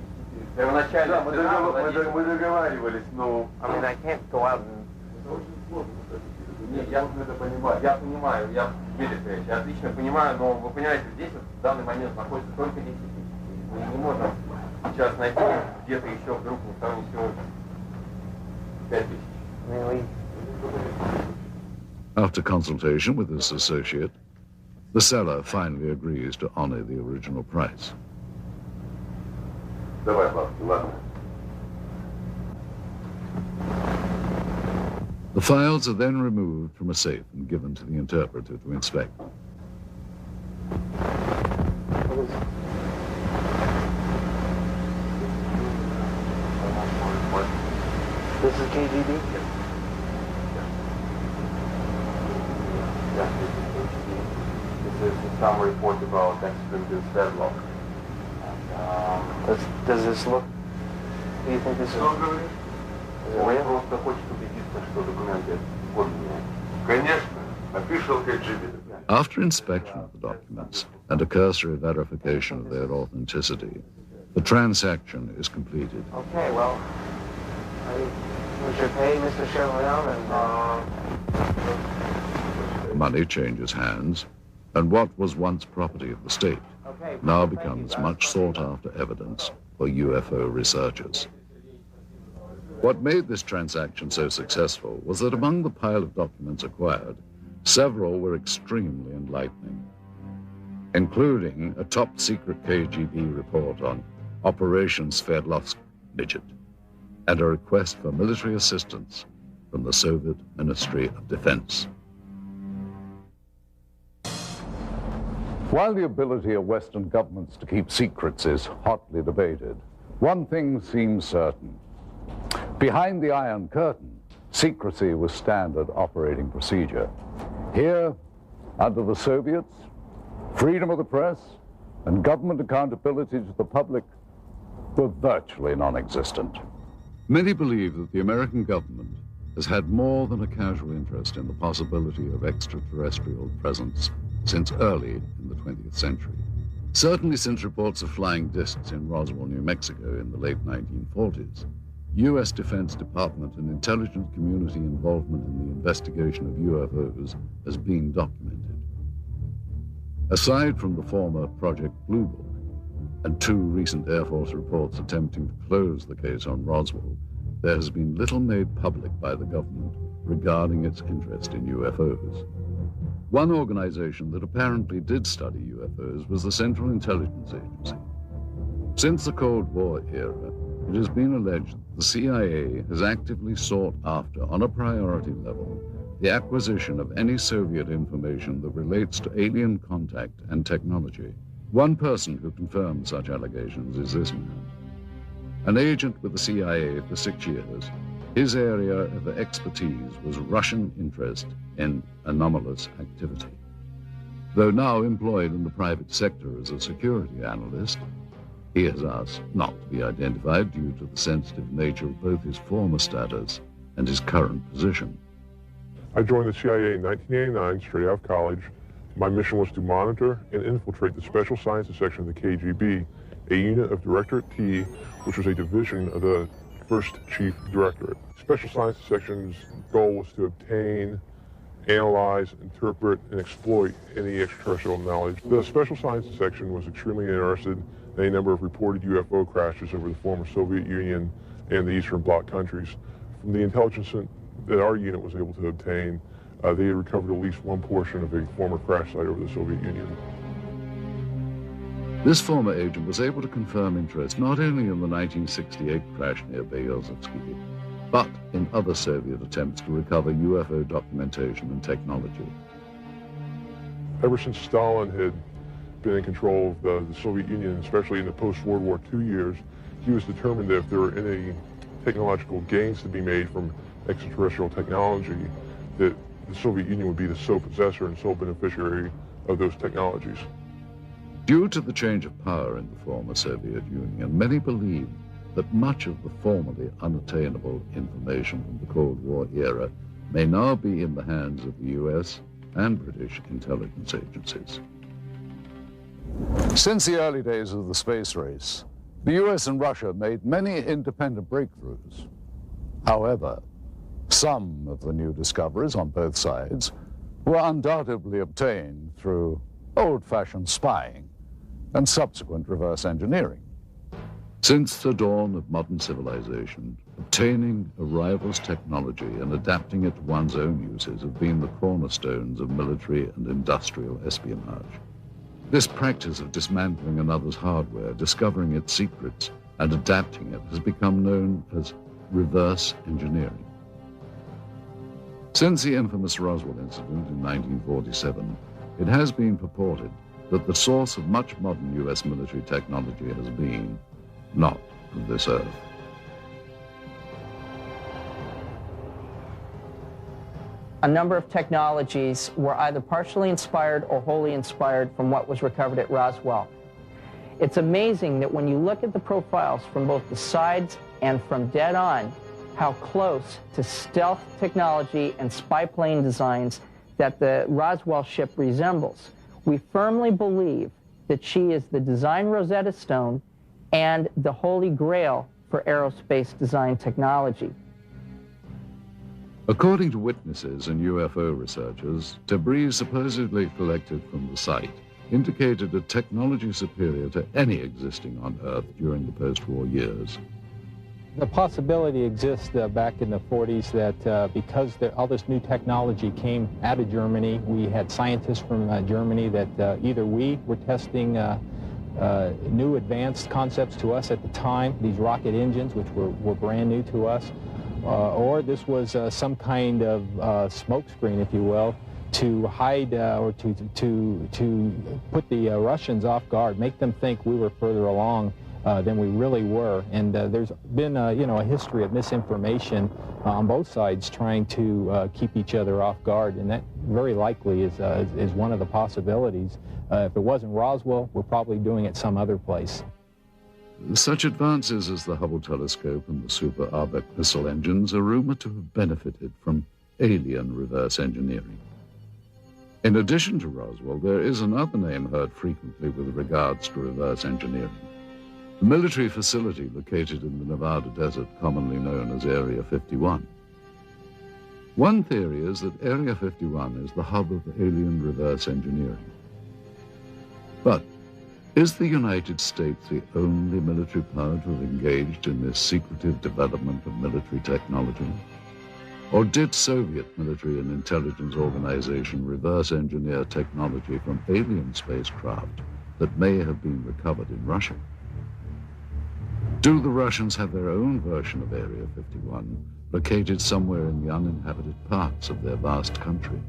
Первоначально. Да, мы договаривались, но... I mean, I can't go out and... Это очень сложно, кстати. Нет, я это понимаю. Я понимаю, я отлично понимаю, но вы понимаете, здесь вот в данный момент находится только 10 тысяч. Мы не можем сейчас найти где-то еще вдруг там еще 5 тысяч. After consultation with his associate, the seller finally agrees to honor the original price. Давай, бабки, ладно. The files are then removed from a safe and given to the interpreter to inspect. This is KGB? Yes. Yeah, this is KGB. This is some report about extreme deadlock. Does this look... Do you think this is... Он просто хочет убедиться, что документы подлинные. Конечно, official KGB. After inspection of the documents, and a cursory verification of their authenticity, the transaction is completed. Okay, well, we should pay Mr. Chevalier and... Money changes hands, and what was once property of the state now becomes much sought-after evidence for UFO researchers. What made this transaction so successful was that among the pile of documents acquired, several were extremely enlightening, including a top-secret KGB report on Operation Sverdlovsk Midget and a request for military assistance from the Soviet Ministry of Defense. While the ability of Western governments to keep secrets is hotly debated, one thing seems certain. Behind the Iron Curtain, secrecy was standard operating procedure. Here, under the Soviets, freedom of the press and government accountability to the public were virtually non-existent. Many believe that the American government has had more than a casual interest in the possibility of extraterrestrial presence since early in the 20th century. Certainly since reports of flying discs in Roswell, New Mexico in the late 1940s, U.S. Defense Department and intelligence community involvement in the investigation of UFOs has been documented. Aside from the former Project Blue Book and 2 recent Air Force reports attempting to close the case on Roswell, there has been little made public by the government regarding its interest in UFOs. One organization that apparently did study UFOs was the Central Intelligence Agency. Since the Cold War era, it has been alleged that the CIA has actively sought after, on a priority level, the acquisition of any Soviet information that relates to alien contact and technology. One person who confirmed such allegations is this man. An agent with the CIA for 6 years, his area of expertise was Russian interest in anomalous activity. Though now employed in the private sector as a security analyst, he has asked not to be identified due to the sensitive nature of both his former status and his current position. I joined the CIA in 1989, straight out of college. My mission was to monitor and infiltrate the Special Sciences Section of the KGB, a unit of Directorate T, which was a division of the First Chief Directorate. Special Sciences Section's goal was to obtain, analyze, interpret, and exploit any extraterrestrial knowledge. The Special Sciences Section was extremely interested in a number of reported UFO crashes over the former Soviet Union and the Eastern Bloc countries. From the intelligence that our unit was able to obtain, they had recovered at least one portion of a former crash site over the Soviet Union. This former agent was able to confirm interest not only in the 1968 crash near Berezovsky, but in other Soviet attempts to recover UFO documentation and technology. Ever since Stalin had been in control of the Soviet Union, especially in the post-World War II years, he was determined that if there were any technological gains to be made from extraterrestrial technology, that the Soviet Union would be the sole possessor and sole beneficiary of those technologies. Due to the change of power in the former Soviet Union, many believe that much of the formerly unattainable information from the Cold War era may now be in the hands of the US and British intelligence agencies. Since the early days of the space race, the US and Russia made many independent breakthroughs. However, some of the new discoveries on both sides were undoubtedly obtained through old-fashioned spying and subsequent reverse engineering. Since the dawn of modern civilization, obtaining a rival's technology and adapting it to one's own uses have been the cornerstones of military and industrial espionage. This practice of dismantling another's hardware, discovering its secrets, and adapting it has become known as reverse engineering. Since the infamous Roswell incident in 1947, it has been purported that the source of much modern U.S. military technology has been not of this earth. A number of technologies were either partially inspired or wholly inspired from what was recovered at Roswell. It's amazing that when you look at the profiles from both the sides and from dead on, how close to stealth technology and spy plane designs that the Roswell ship resembles. We firmly believe that she is the design Rosetta Stone and the holy grail for aerospace design technology. According to witnesses and UFO researchers, debris supposedly collected from the site indicated a technology superior to any existing on Earth during the post-war years. The possibility exists back in the 40s that because all this new technology came out of Germany, we had scientists from Germany that either we were testing new advanced concepts to us at the time, these rocket engines, which were brand new to us, or this was some kind of smokescreen, if you will, to hide or to put the Russians off guard, make them think we were further along than we really were. And there's been a history of misinformation on both sides trying to keep each other off guard, and that very likely is one of the possibilities. If it wasn't Roswell, we're probably doing it some other place. Such advances as the Hubble telescope and the Super Arbeck missile engines are rumored to have benefited from alien reverse engineering. In addition to Roswell, there is another name heard frequently with regards to reverse engineering. A military facility located in the Nevada desert, commonly known as Area 51. One theory is that Area 51 is the hub of alien reverse engineering. But is the United States the only military power to have engaged in this secretive development of military technology? Or did Soviet military and intelligence organization reverse engineer technology from alien spacecraft that may have been recovered in Russia? Do the Russians have their own version of Area 51, located somewhere in the uninhabited parts of their vast country?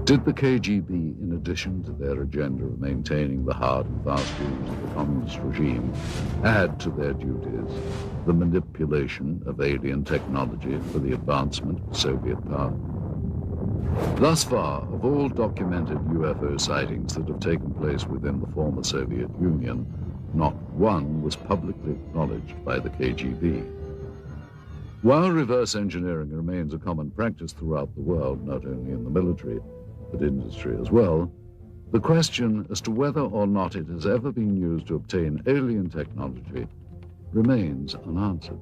Did the KGB, in addition to their agenda of maintaining the hard and fast rules of the communist regime, add to their duties the manipulation of alien technology for the advancement of Soviet power? Thus far, of all documented UFO sightings that have taken place within the former Soviet Union, not one was publicly acknowledged by the KGB. While reverse engineering remains a common practice throughout the world, not only in the military, but industry as well, the question as to whether or not it has ever been used to obtain alien technology remains unanswered.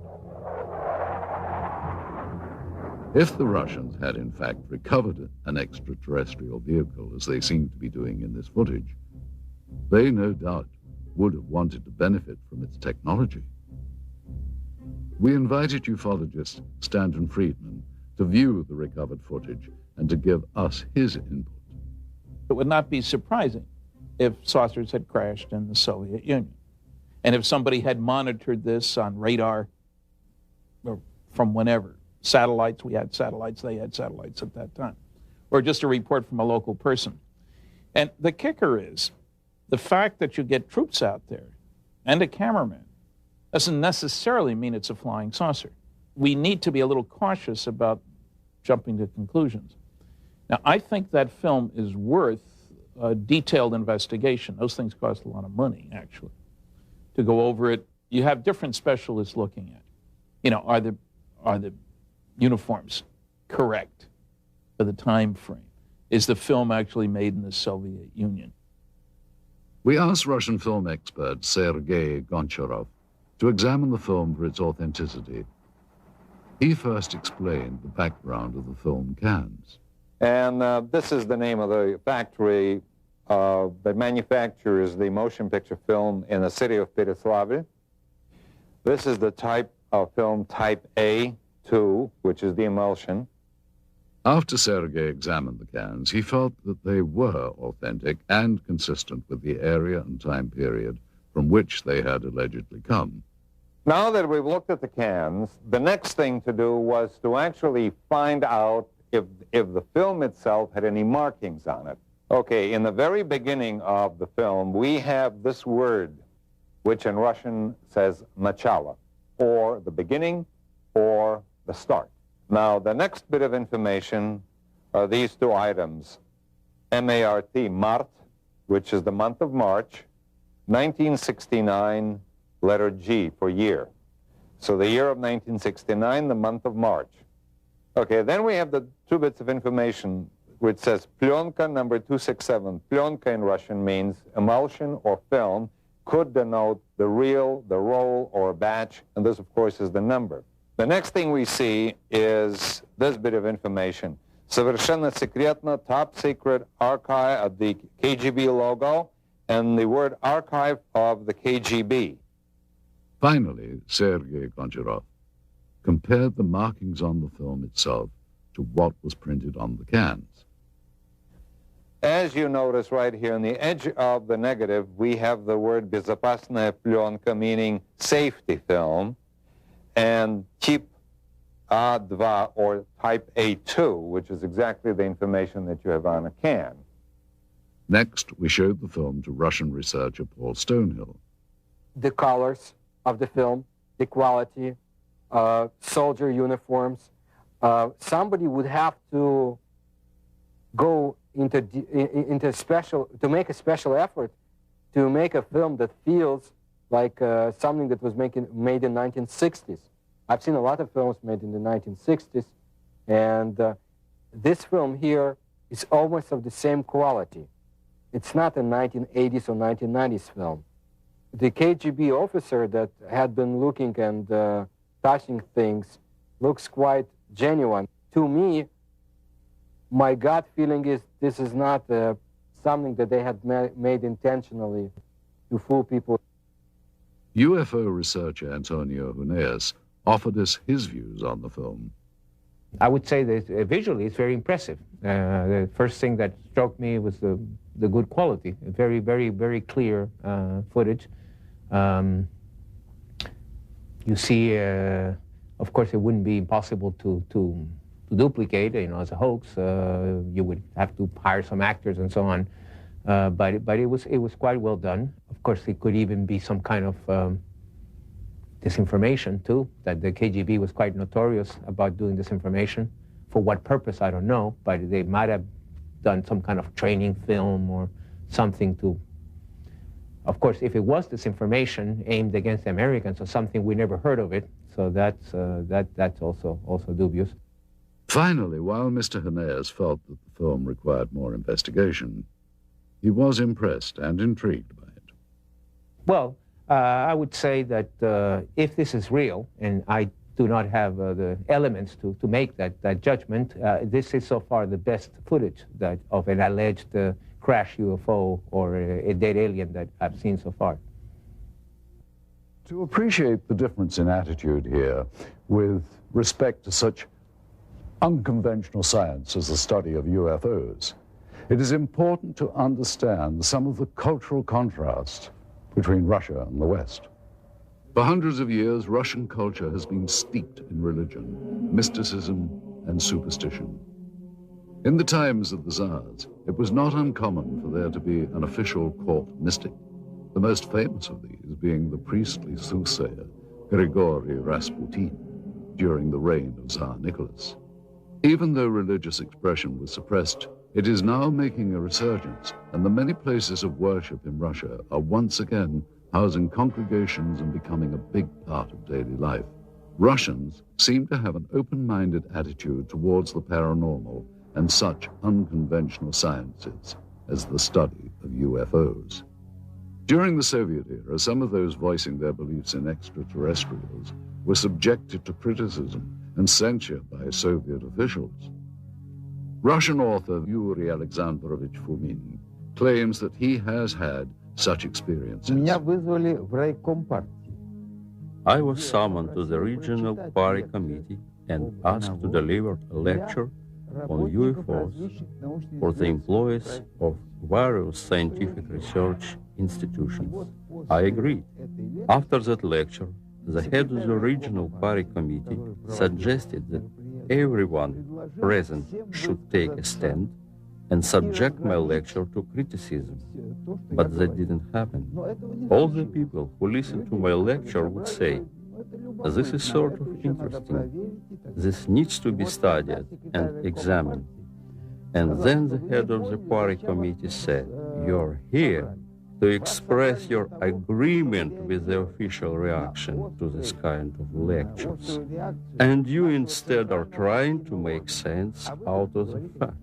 If the Russians had in fact recovered an extraterrestrial vehicle, as they seem to be doing in this footage, they no doubt would have wanted to benefit from its technology. We invited ufologist Stanton Friedman to view the recovered footage and to give us his input. It would not be surprising if saucers had crashed in the Soviet Union. And if somebody had monitored this on radar or from whenever, satellites, we had satellites, they had satellites at that time, or just a report from a local person. And the kicker is the fact that you get troops out there and a cameraman doesn't necessarily mean it's a flying saucer. We need to be a little cautious about jumping to conclusions. Now, I think that film is worth a detailed investigation. Those things cost a lot of money, actually, to go over it. You have different specialists looking at, are the uniforms correct for the time frame? Is the film actually made in the Soviet Union? We asked Russian film expert Sergei Goncharov to examine the film for its authenticity. He first explained the background of the film cans. And this is the name of the factory that manufactures the motion picture film in the city of Pereslavl. This is the type of film type A2, which is the emulsion. After Sergei examined the cans, he felt that they were authentic and consistent with the area and time period from which they had allegedly come. Now that we've looked at the cans, the next thing to do was to actually find out if the film itself had any markings on it. Okay, in the very beginning of the film, we have this word, which in Russian says начало, or the beginning, or the start. Now, the next bit of information are these two items, M-A-R-T, Mart, which is the month of March, 1969, letter G for year. So the year of 1969, the month of March. Okay, then we have the two bits of information which says plyonka number 267. Plyonka in Russian means emulsion or film, could denote the reel, the roll, or batch, and this, of course, is the number. The next thing we see is this bit of information. Совершенно секретно, top secret archive of the KGB logo and the word archive of the KGB. Finally, Sergei Goncharov compared the markings on the film itself to what was printed on the cans. As you notice right here on the edge of the negative, we have the word безопасная пленка, meaning safety film, and type A2 or type A2, which is exactly the information that you have on a can. Next, we showed the film to Russian researcher Paul Stonehill. The colors of the film, the quality, soldier uniforms. Somebody would have to go into special, to make a special effort to make a film that feels like something that was made in 1960s. I've seen a lot of films made in the 1960s, and this film here is almost of the same quality. It's not a 1980s or 1990s film. The KGB officer that had been looking and touching things looks quite genuine. To me, my gut feeling is this is not something that they had made intentionally to fool people. UFO researcher Antonio Huneeus offered us his views on the film. I would say that visually it's very impressive. The first thing that struck me was the good quality, very, very, very clear footage. You see, of course, it wouldn't be impossible to duplicate, as a hoax. You would have to hire some actors and so on. But it was quite well done. Of course, it could even be some kind of disinformation too, that the KGB was quite notorious about doing disinformation. For what purpose, I don't know, but they might have done some kind of training film or something to, of course, if it was disinformation aimed against the Americans or something, we never heard of it, so that's also dubious. Finally, while Mr. Huneeus felt that the film required more investigation, he was impressed and intrigued by it. Well, I would say that if this is real, and I do not have the elements to make that judgment, this is so far the best footage of an alleged crash UFO or a dead alien that I've seen so far. To appreciate the difference in attitude here with respect to such unconventional science as the study of UFOs, it is important to understand some of the cultural contrast between Russia and the West. For hundreds of years, Russian culture has been steeped in religion, mysticism, and superstition. In the times of the Tsars, it was not uncommon for there to be an official court mystic, the most famous of these being the priestly soothsayer Grigory Rasputin during the reign of Tsar Nicholas. Even though religious expression was suppressed, it is now making a resurgence, and the many places of worship in Russia are once again housing congregations and becoming a big part of daily life. Russians seem to have an open-minded attitude towards the paranormal and such unconventional sciences as the study of UFOs. During the Soviet era, some of those voicing their beliefs in extraterrestrials were subjected to criticism and censure by Soviet officials. Russian author Yuri Alexandrovich Fomin claims that he has had such experiences. I was summoned to the regional party committee and asked to deliver a lecture on UFOs for the employees of various scientific research institutions. I agreed. After that lecture, the head of the regional party committee suggested that everyone present should take a stand and subject my lecture to criticism. But that didn't happen. All the people who listened to my lecture would say, "This is sort of interesting. This needs to be studied and examined." And then the head of the party committee said, "You're here to express your agreement with the official reaction to this kind of lectures. And you instead are trying to make sense out of the facts."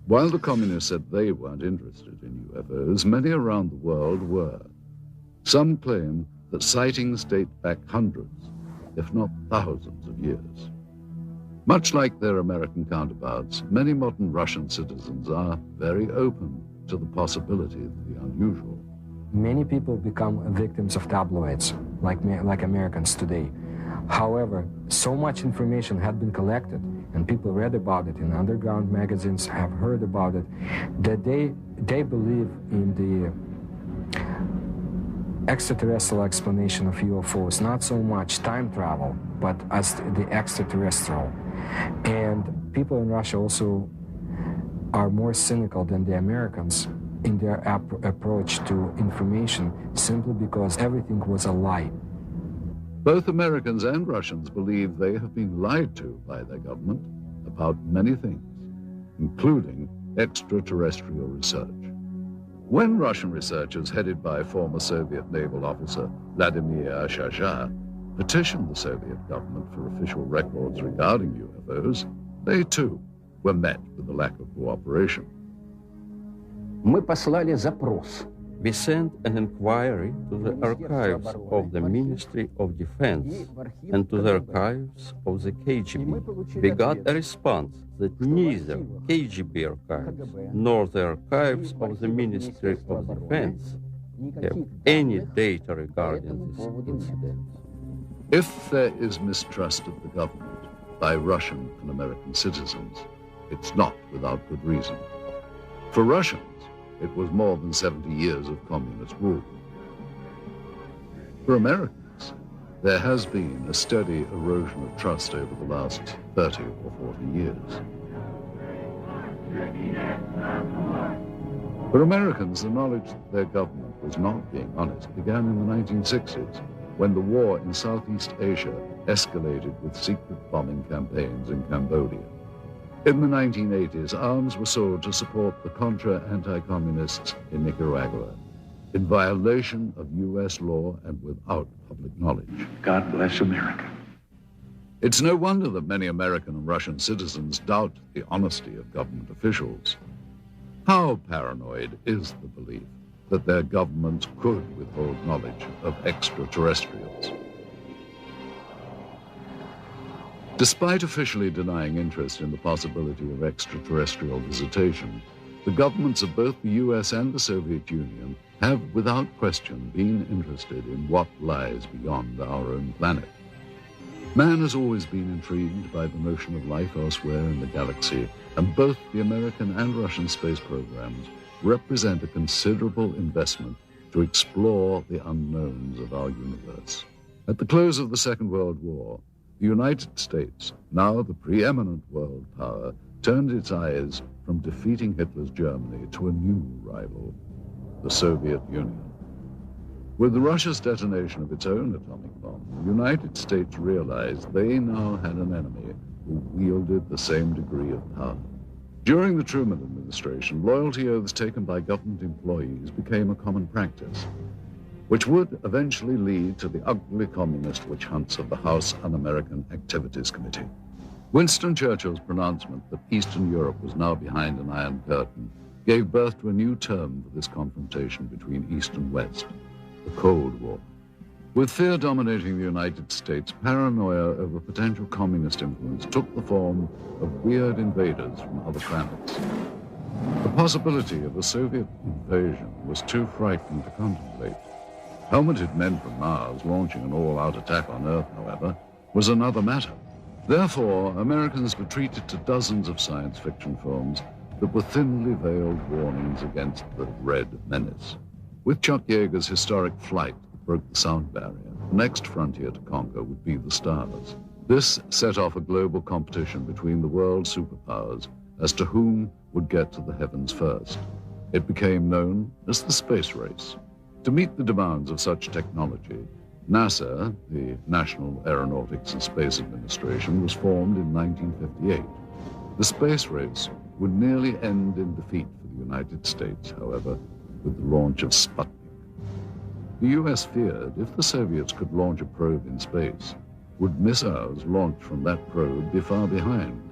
While the communists said they weren't interested in UFOs, many around the world were. Some claim that sightings date back hundreds, if not thousands of years. Much like their American counterparts, many modern Russian citizens are very open to the possibility of the unusual. Many people become victims of tabloids, like Americans today. However, so much information had been collected, and people read about it in underground magazines, have heard about it, that they believe in the extraterrestrial explanation of UFOs, not so much time travel, but as the extraterrestrial. And people in Russia also are more cynical than the Americans in their approach to information, simply because everything was a lie. Both Americans and Russians believe they have been lied to by their government about many things, including extraterrestrial research. When Russian researchers headed by former Soviet naval officer Vladimir Shasha petitioned the Soviet government for official records regarding UFOs, they too were met with a lack of cooperation. Мы послали запрос. We sent an inquiry to the archives of the Ministry of Defense and to the archives of the KGB. We got a response that neither KGB archives nor the archives of the Ministry of Defense have any data regarding this incident. If there is mistrust of the government by Russian and American citizens, it's not without good reason. For Russians, it was more than 70 years of communist rule. For Americans, there has been a steady erosion of trust over the last 30 or 40 years. For Americans, the knowledge that their government was not being honest began in the 1960s, when the war in Southeast Asia escalated with secret bombing campaigns in Cambodia. In the 1980s, arms were sold to support the Contra anti-communists in Nicaragua, in violation of U.S. law and without public knowledge. God bless America. It's no wonder that many American and Russian citizens doubt the honesty of government officials. How paranoid is the belief that their governments could withhold knowledge of extraterrestrials? Despite officially denying interest in the possibility of extraterrestrial visitation, the governments of both the US and the Soviet Union have, without question, been interested in what lies beyond our own planet. Man has always been intrigued by the notion of life elsewhere in the galaxy, and both the American and Russian space programs represent a considerable investment to explore the unknowns of our universe. At the close of the Second World War, the United States, now the preeminent world power, turned its eyes from defeating Hitler's Germany to a new rival, the Soviet Union. With Russia's detonation of its own atomic bomb, the United States realized they now had an enemy who wielded the same degree of power. During the Truman administration, loyalty oaths taken by government employees became a common practice, which would eventually lead to the ugly communist witch hunts of the House Un-American Activities Committee. Winston Churchill's pronouncement that Eastern Europe was now behind an Iron Curtain gave birth to a new term for this confrontation between East and West, the Cold War. With fear dominating the United States, paranoia over potential communist influence took the form of weird invaders from other planets. The possibility of a Soviet invasion was too frightening to contemplate. Helmeted men from Mars launching an all-out attack on Earth, however, was another matter. Therefore, Americans retreated to dozens of science fiction films that were thinly veiled warnings against the Red Menace. With Chuck Yeager's historic Flight that broke the sound barrier, the next frontier to conquer would be the stars. This set off a global competition between the world superpowers as to whom would get to the heavens first. It became known as the space race. To meet the demands of such technology, NASA, the National Aeronautics and Space Administration, was formed in 1958. The space race would nearly end in defeat for the United States, however, with the launch of Sputnik. The U.S. feared if the Soviets could launch a probe in space, would missiles launched from that probe be far behind?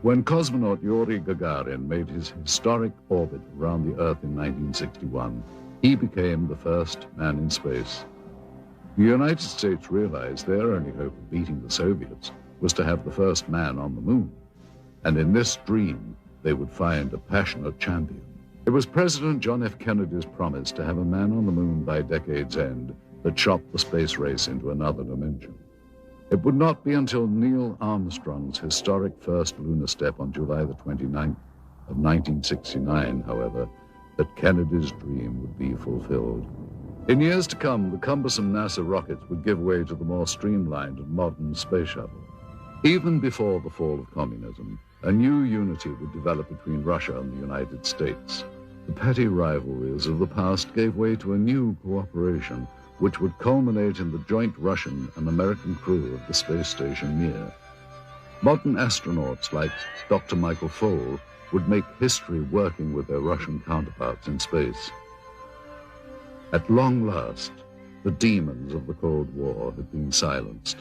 When cosmonaut Yuri Gagarin made his historic orbit around the Earth in 1961, he became the first man in space. The United States realized their only hope of beating the Soviets was to have the first man on the moon. And in this dream, they would find a passionate champion. It was President John F. Kennedy's promise to have a man on the moon by decade's end that shot the space race into another dimension. It would not be until Neil Armstrong's historic first lunar step on July the 29th of 1969, however, that Kennedy's dream would be fulfilled. In years to come, the cumbersome NASA rockets would give way to the more streamlined and modern space shuttle. Even before the fall of communism, a new unity would develop between Russia and the United States. The petty rivalries of the past gave way to a new cooperation, which would culminate in the joint Russian and American crew of the space station Mir. Modern astronauts like Dr. Michael Foale would make history working with their Russian counterparts in space. At long last, the demons of the Cold War had been silenced.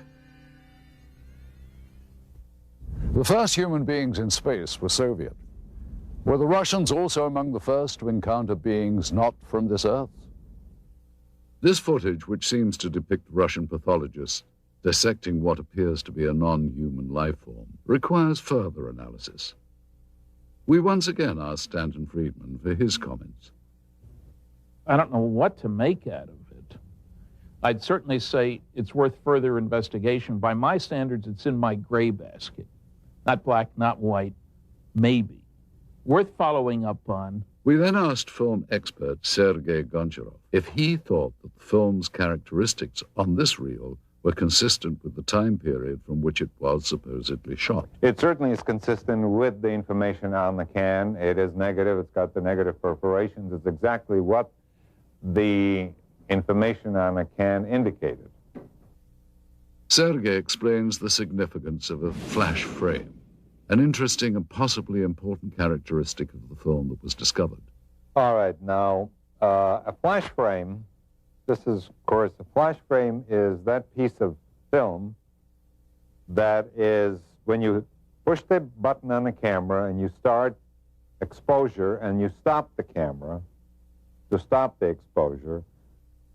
The first human beings in space were Soviet. Were the Russians also among the first to encounter beings not from this Earth? This footage, which seems to depict Russian pathologists dissecting what appears to be a non-human life form, requires further analysis. We once again asked Stanton Friedman for his comments. I don't know what to make out of it. I'd certainly say it's worth further investigation. By my standards, it's in my gray basket. Not black, not white, maybe. Worth following up on. We then asked film expert Sergei Goncharov if he thought that the film's characteristics on this reel were consistent with the time period from which it was supposedly shot. It certainly is consistent with the information on the can. It is negative. It's got the negative perforations. It's exactly what the information on the can indicated. Sergei explains the significance of a flash frame, an interesting and possibly important characteristic of the film that was discovered. All right, now, a flash frame, this is, of course, a flash frame is that piece of film that is, when you push the button on the camera and you start exposure and you stop the camera to stop the exposure,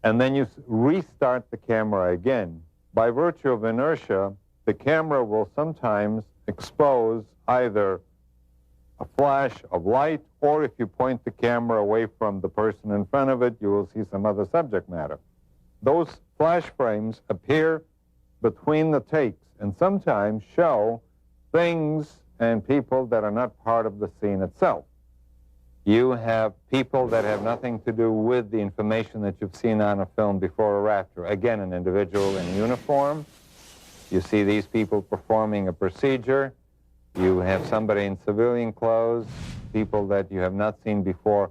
and then you restart the camera again. By virtue of inertia, the camera will sometimes expose either a flash of light, or if you point the camera away from the person in front of it, you will see some other subject matter. Those flash frames appear between the takes and sometimes show things and people that are not part of the scene itself. You have people that have nothing to do with the information that you've seen on a film before or after. Again, an individual in uniform. You see these people performing a procedure. You have somebody in civilian clothes, people that you have not seen before,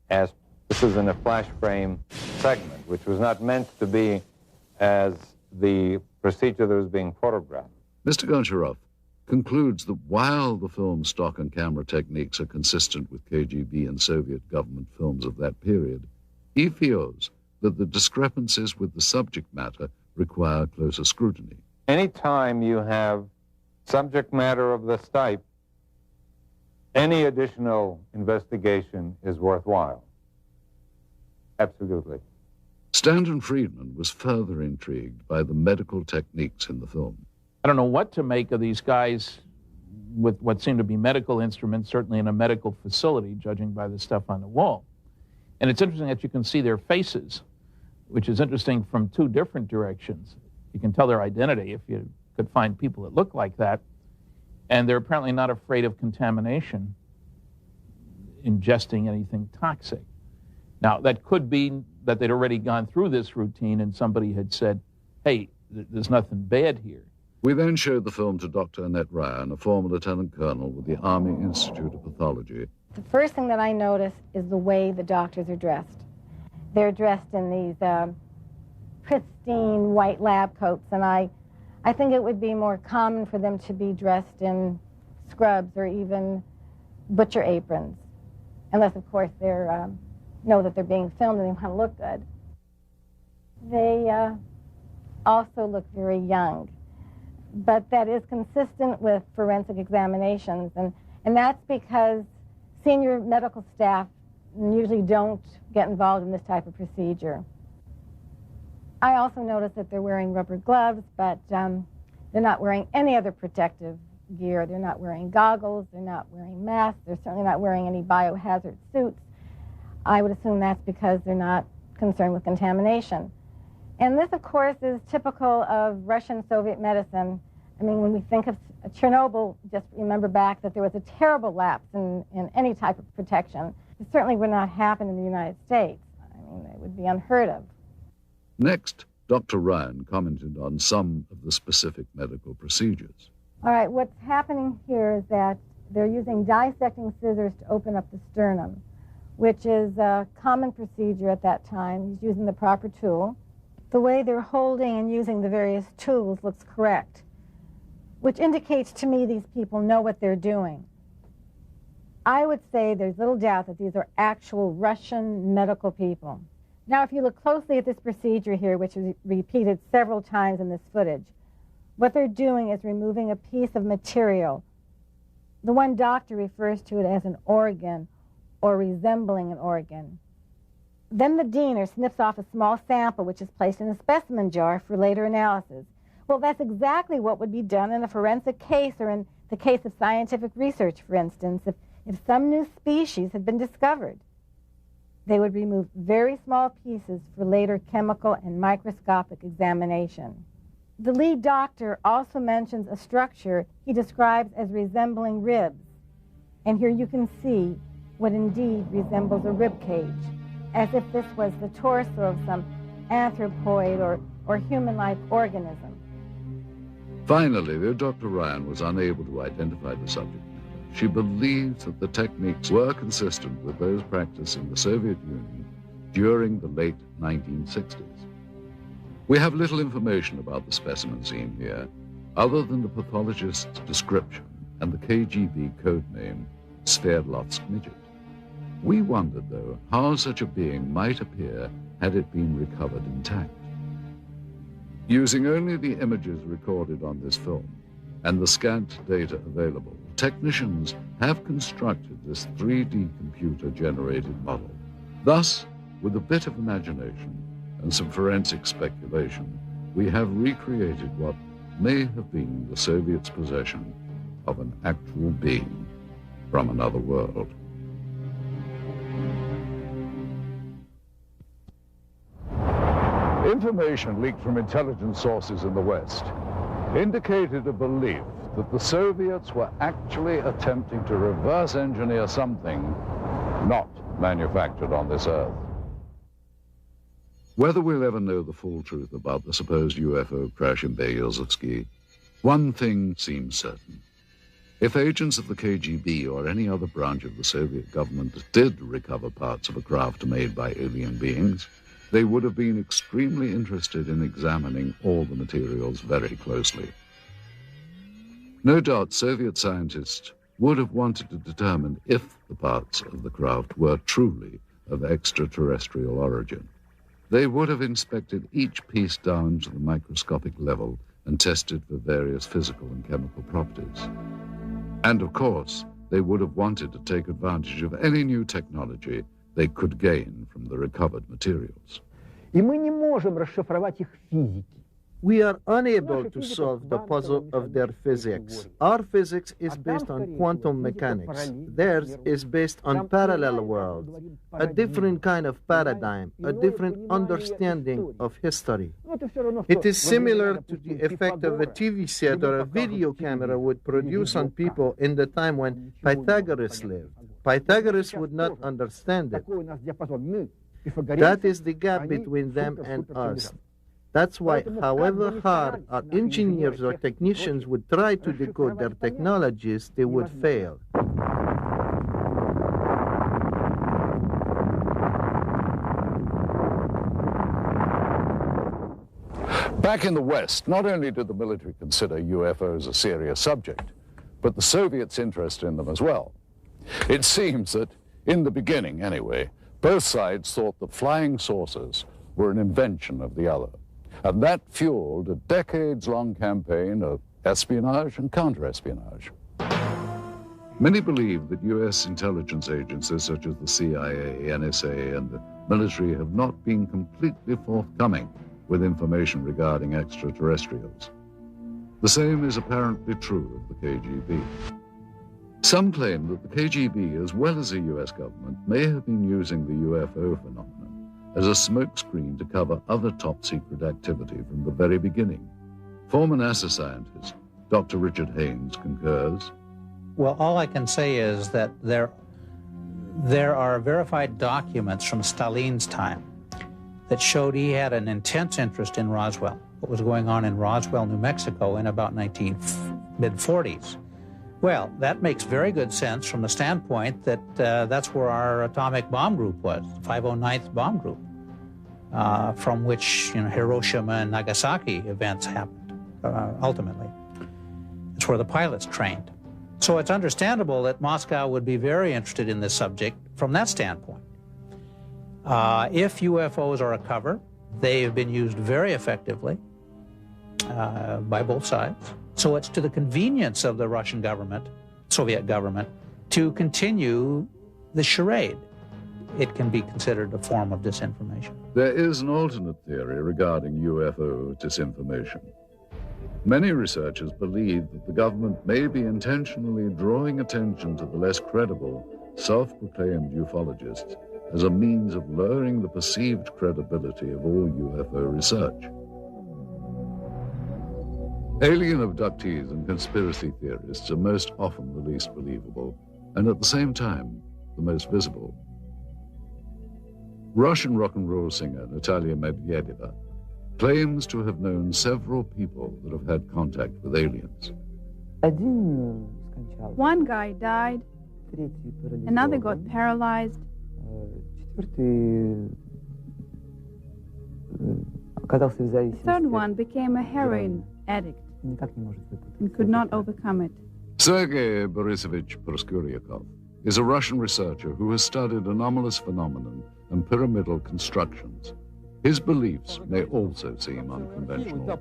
as this is in a flash frame segment, which was not meant to be as the procedure that was being photographed. Mr. Goncharov concludes that while the film's stock and camera techniques are consistent with KGB and Soviet government films of that period, he feels that the discrepancies with the subject matter require closer scrutiny. Anytime you have subject matter of this type, any additional investigation is worthwhile. Absolutely. Stanton Friedman was further intrigued by the medical techniques in the film. I don't know what to make of these guys with what seem to be medical instruments, certainly in a medical facility, judging by the stuff on the wall. And it's interesting that you can see their faces, which is interesting from two different directions. You can tell their identity if you could find people that look like that. And they're apparently not afraid of contamination, ingesting anything toxic. Now, that could be that they'd already gone through this routine and somebody had said, hey, there's nothing bad here. We then showed the film to Dr. Annette Ryan, a former lieutenant colonel with the Army Institute of Pathology. The first thing that I notice is the way the doctors are dressed. They're dressed in these pristine white lab coats, and I think it would be more common for them to be dressed in scrubs or even butcher aprons, unless, of course, they know that they're being filmed and they want to look good. They also look very young. but that is consistent with forensic examinations, and that's because senior medical staff usually don't get involved in this type of procedure. I also noticed that they're wearing rubber gloves, but they're not wearing any other protective gear. They're not wearing goggles, they're not wearing masks, they're certainly not wearing any biohazard suits. I would assume that's because they're not concerned with contamination. And this, of course, is typical of Russian-Soviet medicine. I mean, when we think of Chernobyl, just remember back that there was a terrible lapse in any type of protection. It certainly would not happen in the United States. I mean, it would be unheard of. Next, Dr. Ryan commented on some of the specific medical procedures. All right, what's happening here is that they're using dissecting scissors to open up the sternum, which is a common procedure at that time. He's using the proper tool. The way they're holding and using the various tools looks correct, which indicates to me these people know what they're doing. I would say there's little doubt that these are actual Russian medical people. Now, if you look closely at this procedure here, which is repeated several times in this footage, what they're doing is removing a piece of material. The one doctor refers to it as an organ or resembling an organ. Then the diener snips off a small sample which is placed in a specimen jar for later analysis. Well, that's exactly what would be done in a forensic case or in the case of scientific research, for instance, if some new species had been discovered. They would remove very small pieces for later chemical and microscopic examination. The lead doctor also mentions a structure he describes as resembling ribs. And here you can see what indeed resembles a rib cage, as if this was the torso of some anthropoid or human-like organism. Finally, though Dr. Ryan was unable to identify the subject matter, she believes that the techniques were consistent with those practiced in the Soviet Union during the late 1960s. We have little information about the specimen seen here, other than the pathologist's description and the KGB code name, Sverdlovsk midget. We wondered, though, how such a being might appear had it been recovered intact. Using only the images recorded on this film and the scant data available, technicians have constructed this 3D computer-generated model. Thus, with a bit of imagination and some forensic speculation, we have recreated what may have been the Soviets' possession of an actual being from another world. Information leaked from intelligence sources in the West indicated a belief that the Soviets were actually attempting to reverse engineer something not manufactured on this Earth. Whether we'll ever know the full truth about the supposed UFO crash in Berezovsky, one thing seems certain. If agents of the KGB or any other branch of the Soviet government did recover parts of a craft made by alien beings, they would have been extremely interested in examining all the materials very closely. No doubt Soviet scientists would have wanted to determine if the parts of the craft were truly of extraterrestrial origin. They would have inspected each piece down to the microscopic level and tested for various physical and chemical properties. And of course, they would have wanted to take advantage of any new technology they could gain from the recovered materials. We are unable to solve the puzzle of their physics. Our physics is based on quantum mechanics. Theirs is based on parallel worlds, a different kind of paradigm, a different understanding of history. It is similar to the effect of a TV set or a video camera would produce on people in the time when Pythagoras lived. Pythagoras would not understand it. That is the gap between them and us. That's why, however hard our engineers or technicians would try to decode their technologies, they would fail. Back in the West, not only did the military consider UFOs a serious subject, but the Soviets' interest in them as well. It seems that, in the beginning anyway, both sides thought that flying saucers were an invention of the other. And that fueled a decades-long campaign of espionage and counterespionage. Many believe that U.S. intelligence agencies such as the CIA, NSA, and the military have not been completely forthcoming with information regarding extraterrestrials. The same is apparently true of the KGB. Some claim that the KGB, as well as the U.S. government, may have been using the UFO phenomenon as a smokescreen to cover other top-secret activity from the very beginning. Former NASA scientist Dr. Richard Haynes concurs. Well, all I can say is that there are verified documents from Stalin's time that showed he had an intense interest in Roswell, what was going on in Roswell, New Mexico in about mid-40s. Well, that makes very good sense from the standpoint that that's where our atomic bomb group was, the 509th bomb group, from which Hiroshima and Nagasaki events happened, ultimately. It's where the pilots trained. So it's understandable that Moscow would be very interested in this subject from that standpoint. If UFOs are a cover, they've been used very effectively by both sides. So it's to the convenience of the Russian government, Soviet government, to continue the charade. It can be considered a form of disinformation. There is an alternate theory regarding UFO disinformation. Many researchers believe that the government may be intentionally drawing attention to the less credible, self-proclaimed ufologists as a means of lowering the perceived credibility of all UFO research. Alien abductees and conspiracy theorists are most often the least believable, and at the same time, the most visible. Russian rock and roll singer Natalia Medvedeva claims to have known several people that have had contact with aliens. One guy died, another got paralyzed, the third one became a heroin addict and could not overcome it. Sergei Borisovich Proskuryakov is a Russian researcher who has studied anomalous phenomenon and pyramidal constructions. His beliefs may also seem unconventional.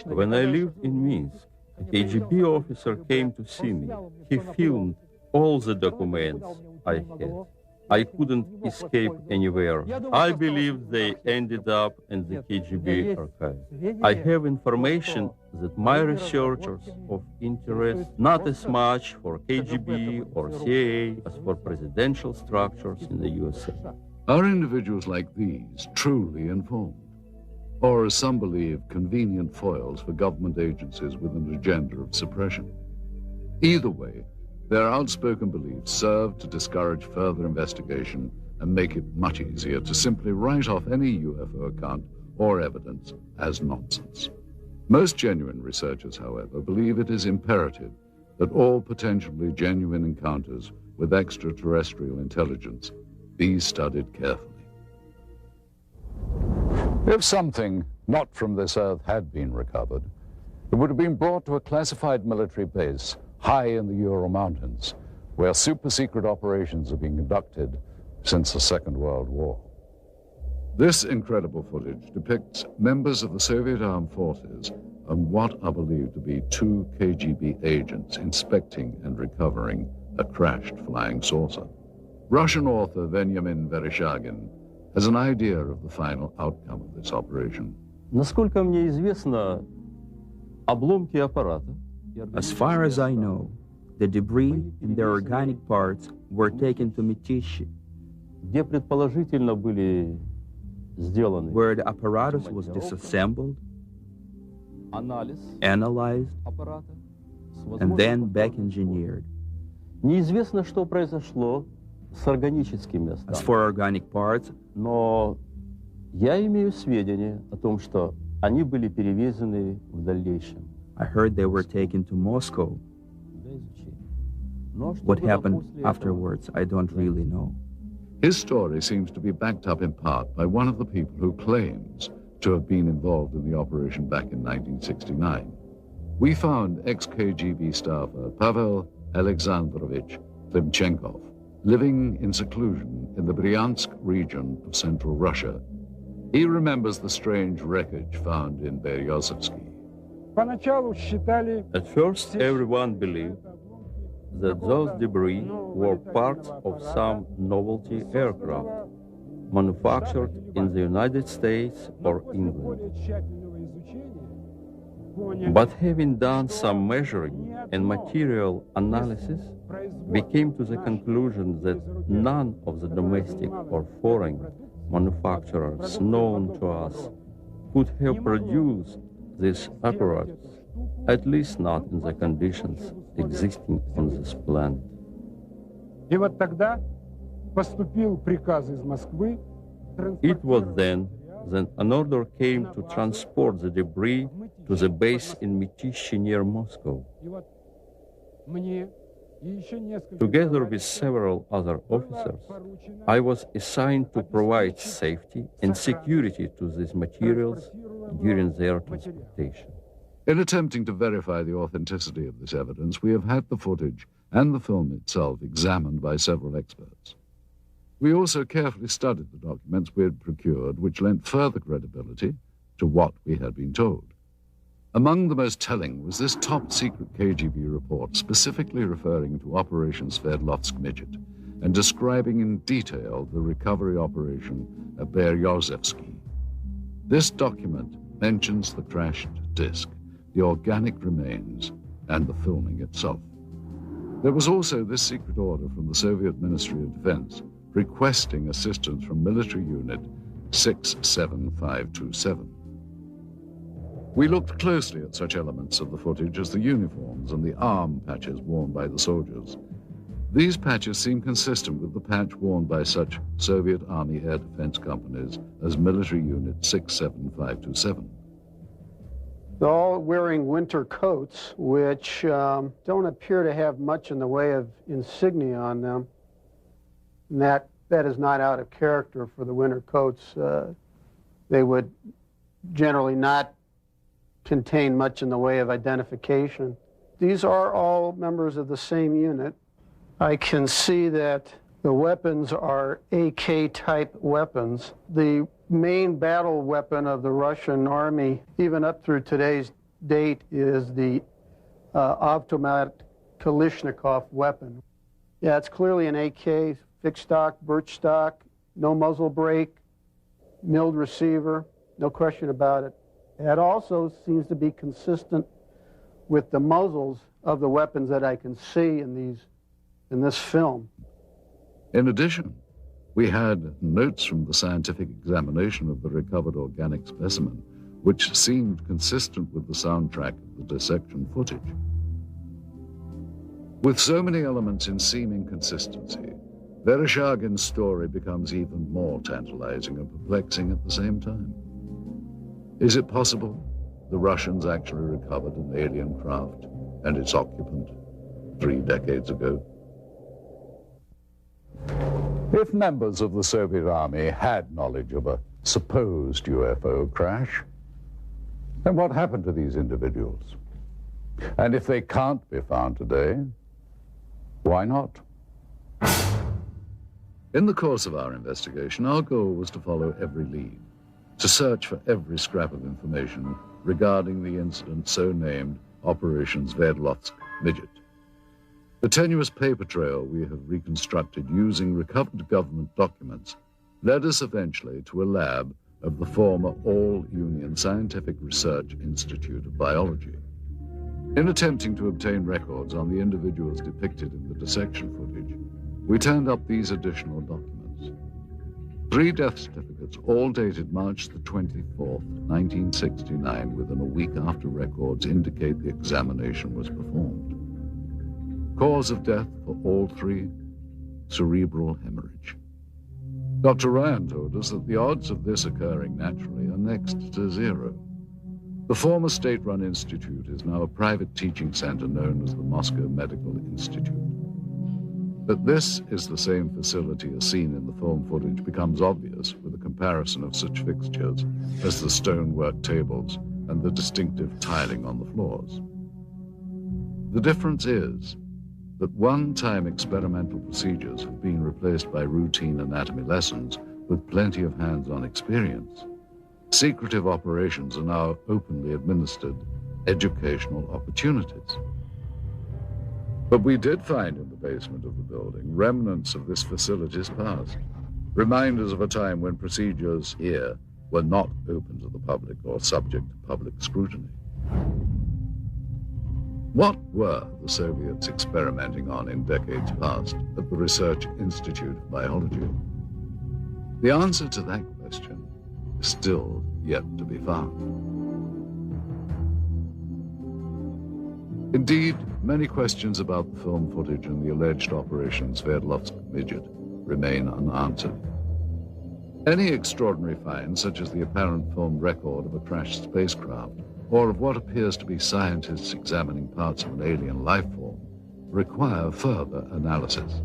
When I lived in Minsk, a KGB officer came to see me. He filmed all the documents I had. I couldn't escape anywhere. I believe they ended up in the KGB archive. I have information that my researchers of interest not as much for KGB or CIA as for presidential structures in the USA. Are individuals like these truly informed? Or, as some believe, convenient foils for government agencies with an agenda of suppression? Either way, their outspoken beliefs serve to discourage further investigation and make it much easier to simply write off any UFO account or evidence as nonsense. Most genuine researchers, however, believe it is imperative that all potentially genuine encounters with extraterrestrial intelligence be studied carefully. If something not from this earth had been recovered, it would have been brought to a classified military base high in the Ural Mountains, where super-secret operations are being conducted since the Second World War. This incredible footage depicts members of the Soviet armed forces and what are believed to be 2 KGB agents inspecting and recovering a crashed flying saucer. Russian author Veniamin Vereshchagin has an idea of the final outcome of this operation. Насколько мне известно, обломки аппарата. As far as I know, the debris and their organic parts were taken to Mytishi, где предположительно были сделаны. Where the apparatus was disassembled, analyzed, and then back-engineered. Неизвестно, что произошло с органическими останками. As for organic parts, но я имею сведения о том, что они были перевезены в дальнейшем. I heard they were taken to Moscow. What happened afterwards, I don't really know. His story seems to be backed up in part by one of the people who claims to have been involved in the operation back in 1969. We found ex-KGB staffer Pavel Alexandrovich Klimchenkov living in seclusion in the Bryansk region of central Russia. He remembers the strange wreckage found in Beryozovsky. At first, everyone believed that those debris were parts of some novelty aircraft manufactured in the United States or England. But having done some measuring and material analysis, we came to the conclusion that none of the domestic or foreign manufacturers known to us could have produced these apparatus, at least not in the conditions existing on this planet. It was then that an order came to transport the debris to the base in Mytishi near Moscow. Together with several other officers, I was assigned to provide safety and security to these materials during their transportation. In attempting to verify the authenticity of this evidence, we have had the footage and the film itself examined by several experts. We also carefully studied the documents we had procured, which lent further credibility to what we had been told. Among the most telling was this top-secret KGB report specifically referring to Operation Sverdlovsk Midget and describing in detail the recovery operation at Beryozevsky. This document mentions the crashed disc, the organic remains, and the filming itself. There was also this secret order from the Soviet Ministry of Defense requesting assistance from military unit 67527. We looked closely at such elements of the footage as the uniforms and the arm patches worn by the soldiers. These patches seem consistent with the patch worn by such Soviet Army air defense companies as military unit 67527. They're all wearing winter coats, which don't appear to have much in the way of insignia on them. And that is not out of character for the winter coats. They would generally not contain much in the way of identification. These are all members of the same unit. I can see that the weapons are AK-type weapons. The main battle weapon of the Russian army, even up through today's date, is the automatic Kalashnikov weapon. Yeah, it's clearly an AK, fixed stock, birch stock, no muzzle brake, milled receiver, no question about it. It also seems to be consistent with the muzzles of the weapons that I can see in this film. In addition, we had notes from the scientific examination of the recovered organic specimen, which seemed consistent with the soundtrack of the dissection footage. With so many elements in seeming consistency, Vereshchagin's story becomes even more tantalizing and perplexing at the same time. Is it possible the Russians actually recovered an alien craft and its occupant 3 decades ago? If members of the Soviet Army had knowledge of a supposed UFO crash, then what happened to these individuals? And if they can't be found today, why not? In the course of our investigation, our goal was to follow every lead, to search for every scrap of information regarding the incident so named Operation Sverdlovsk Midget. The tenuous paper trail we have reconstructed using recovered government documents led us eventually to a lab of the former All-Union Scientific Research Institute of Biology. In attempting to obtain records on the individuals depicted in the dissection footage, we turned up these additional documents. 3 death certificates, all dated March the 24th, 1969, within a week after records indicate the examination was performed. Cause of death for all 3, cerebral hemorrhage. Dr. Ryan told us that the odds of this occurring naturally are next to 0. The former state-run institute is now a private teaching center known as the Moscow Medical Institute. That this is the same facility as seen in the film footage becomes obvious with a comparison of such fixtures as the stonework tables and the distinctive tiling on the floors. The difference is that one-time experimental procedures have been replaced by routine anatomy lessons with plenty of hands-on experience. Secretive operations are now openly administered educational opportunities. But we did find in the basement of the building remnants of this facility's past, reminders of a time when procedures here were not open to the public or subject to public scrutiny. What were the Soviets experimenting on in decades past at the Research Institute of Biology? The answer to that question is still yet to be found. Indeed, many questions about the film footage and the alleged Operation Sverdlovsk Midget remain unanswered. Any extraordinary find, such as the apparent filmed record of a crashed spacecraft, or of what appears to be scientists examining parts of an alien life form, require further analysis.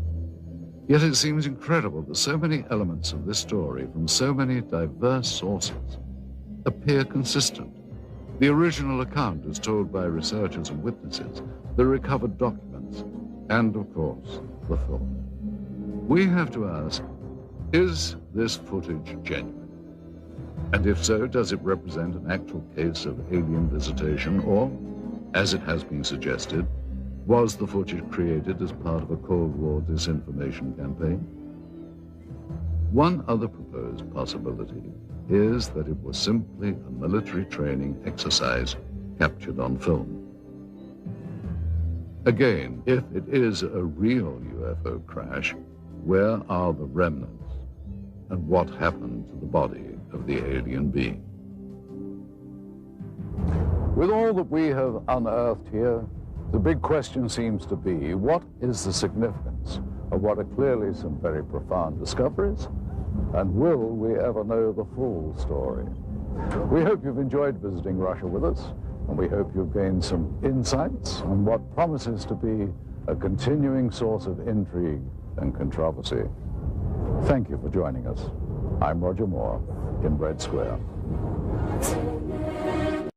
Yet it seems incredible that so many elements of this story from so many diverse sources appear consistent. The original account as told by researchers and witnesses, the recovered documents, and of course, the film. We have to ask, is this footage genuine? And if so, does it represent an actual case of alien visitation, or, as it has been suggested, was the footage created as part of a Cold War disinformation campaign? One other proposed possibility is that it was simply a military training exercise captured on film. Again, if it is a real UFO crash, where are the remnants, and what happened to the body of the alien being? With all that we have unearthed here, the big question seems to be, what is the significance of what are clearly some very profound discoveries? And will we ever know the full story? We hope you've enjoyed visiting Russia with us, and we hope you've gained some insights on what promises to be a continuing source of intrigue and controversy. Thank you for joining us. I'm Roger Moore in Red Square.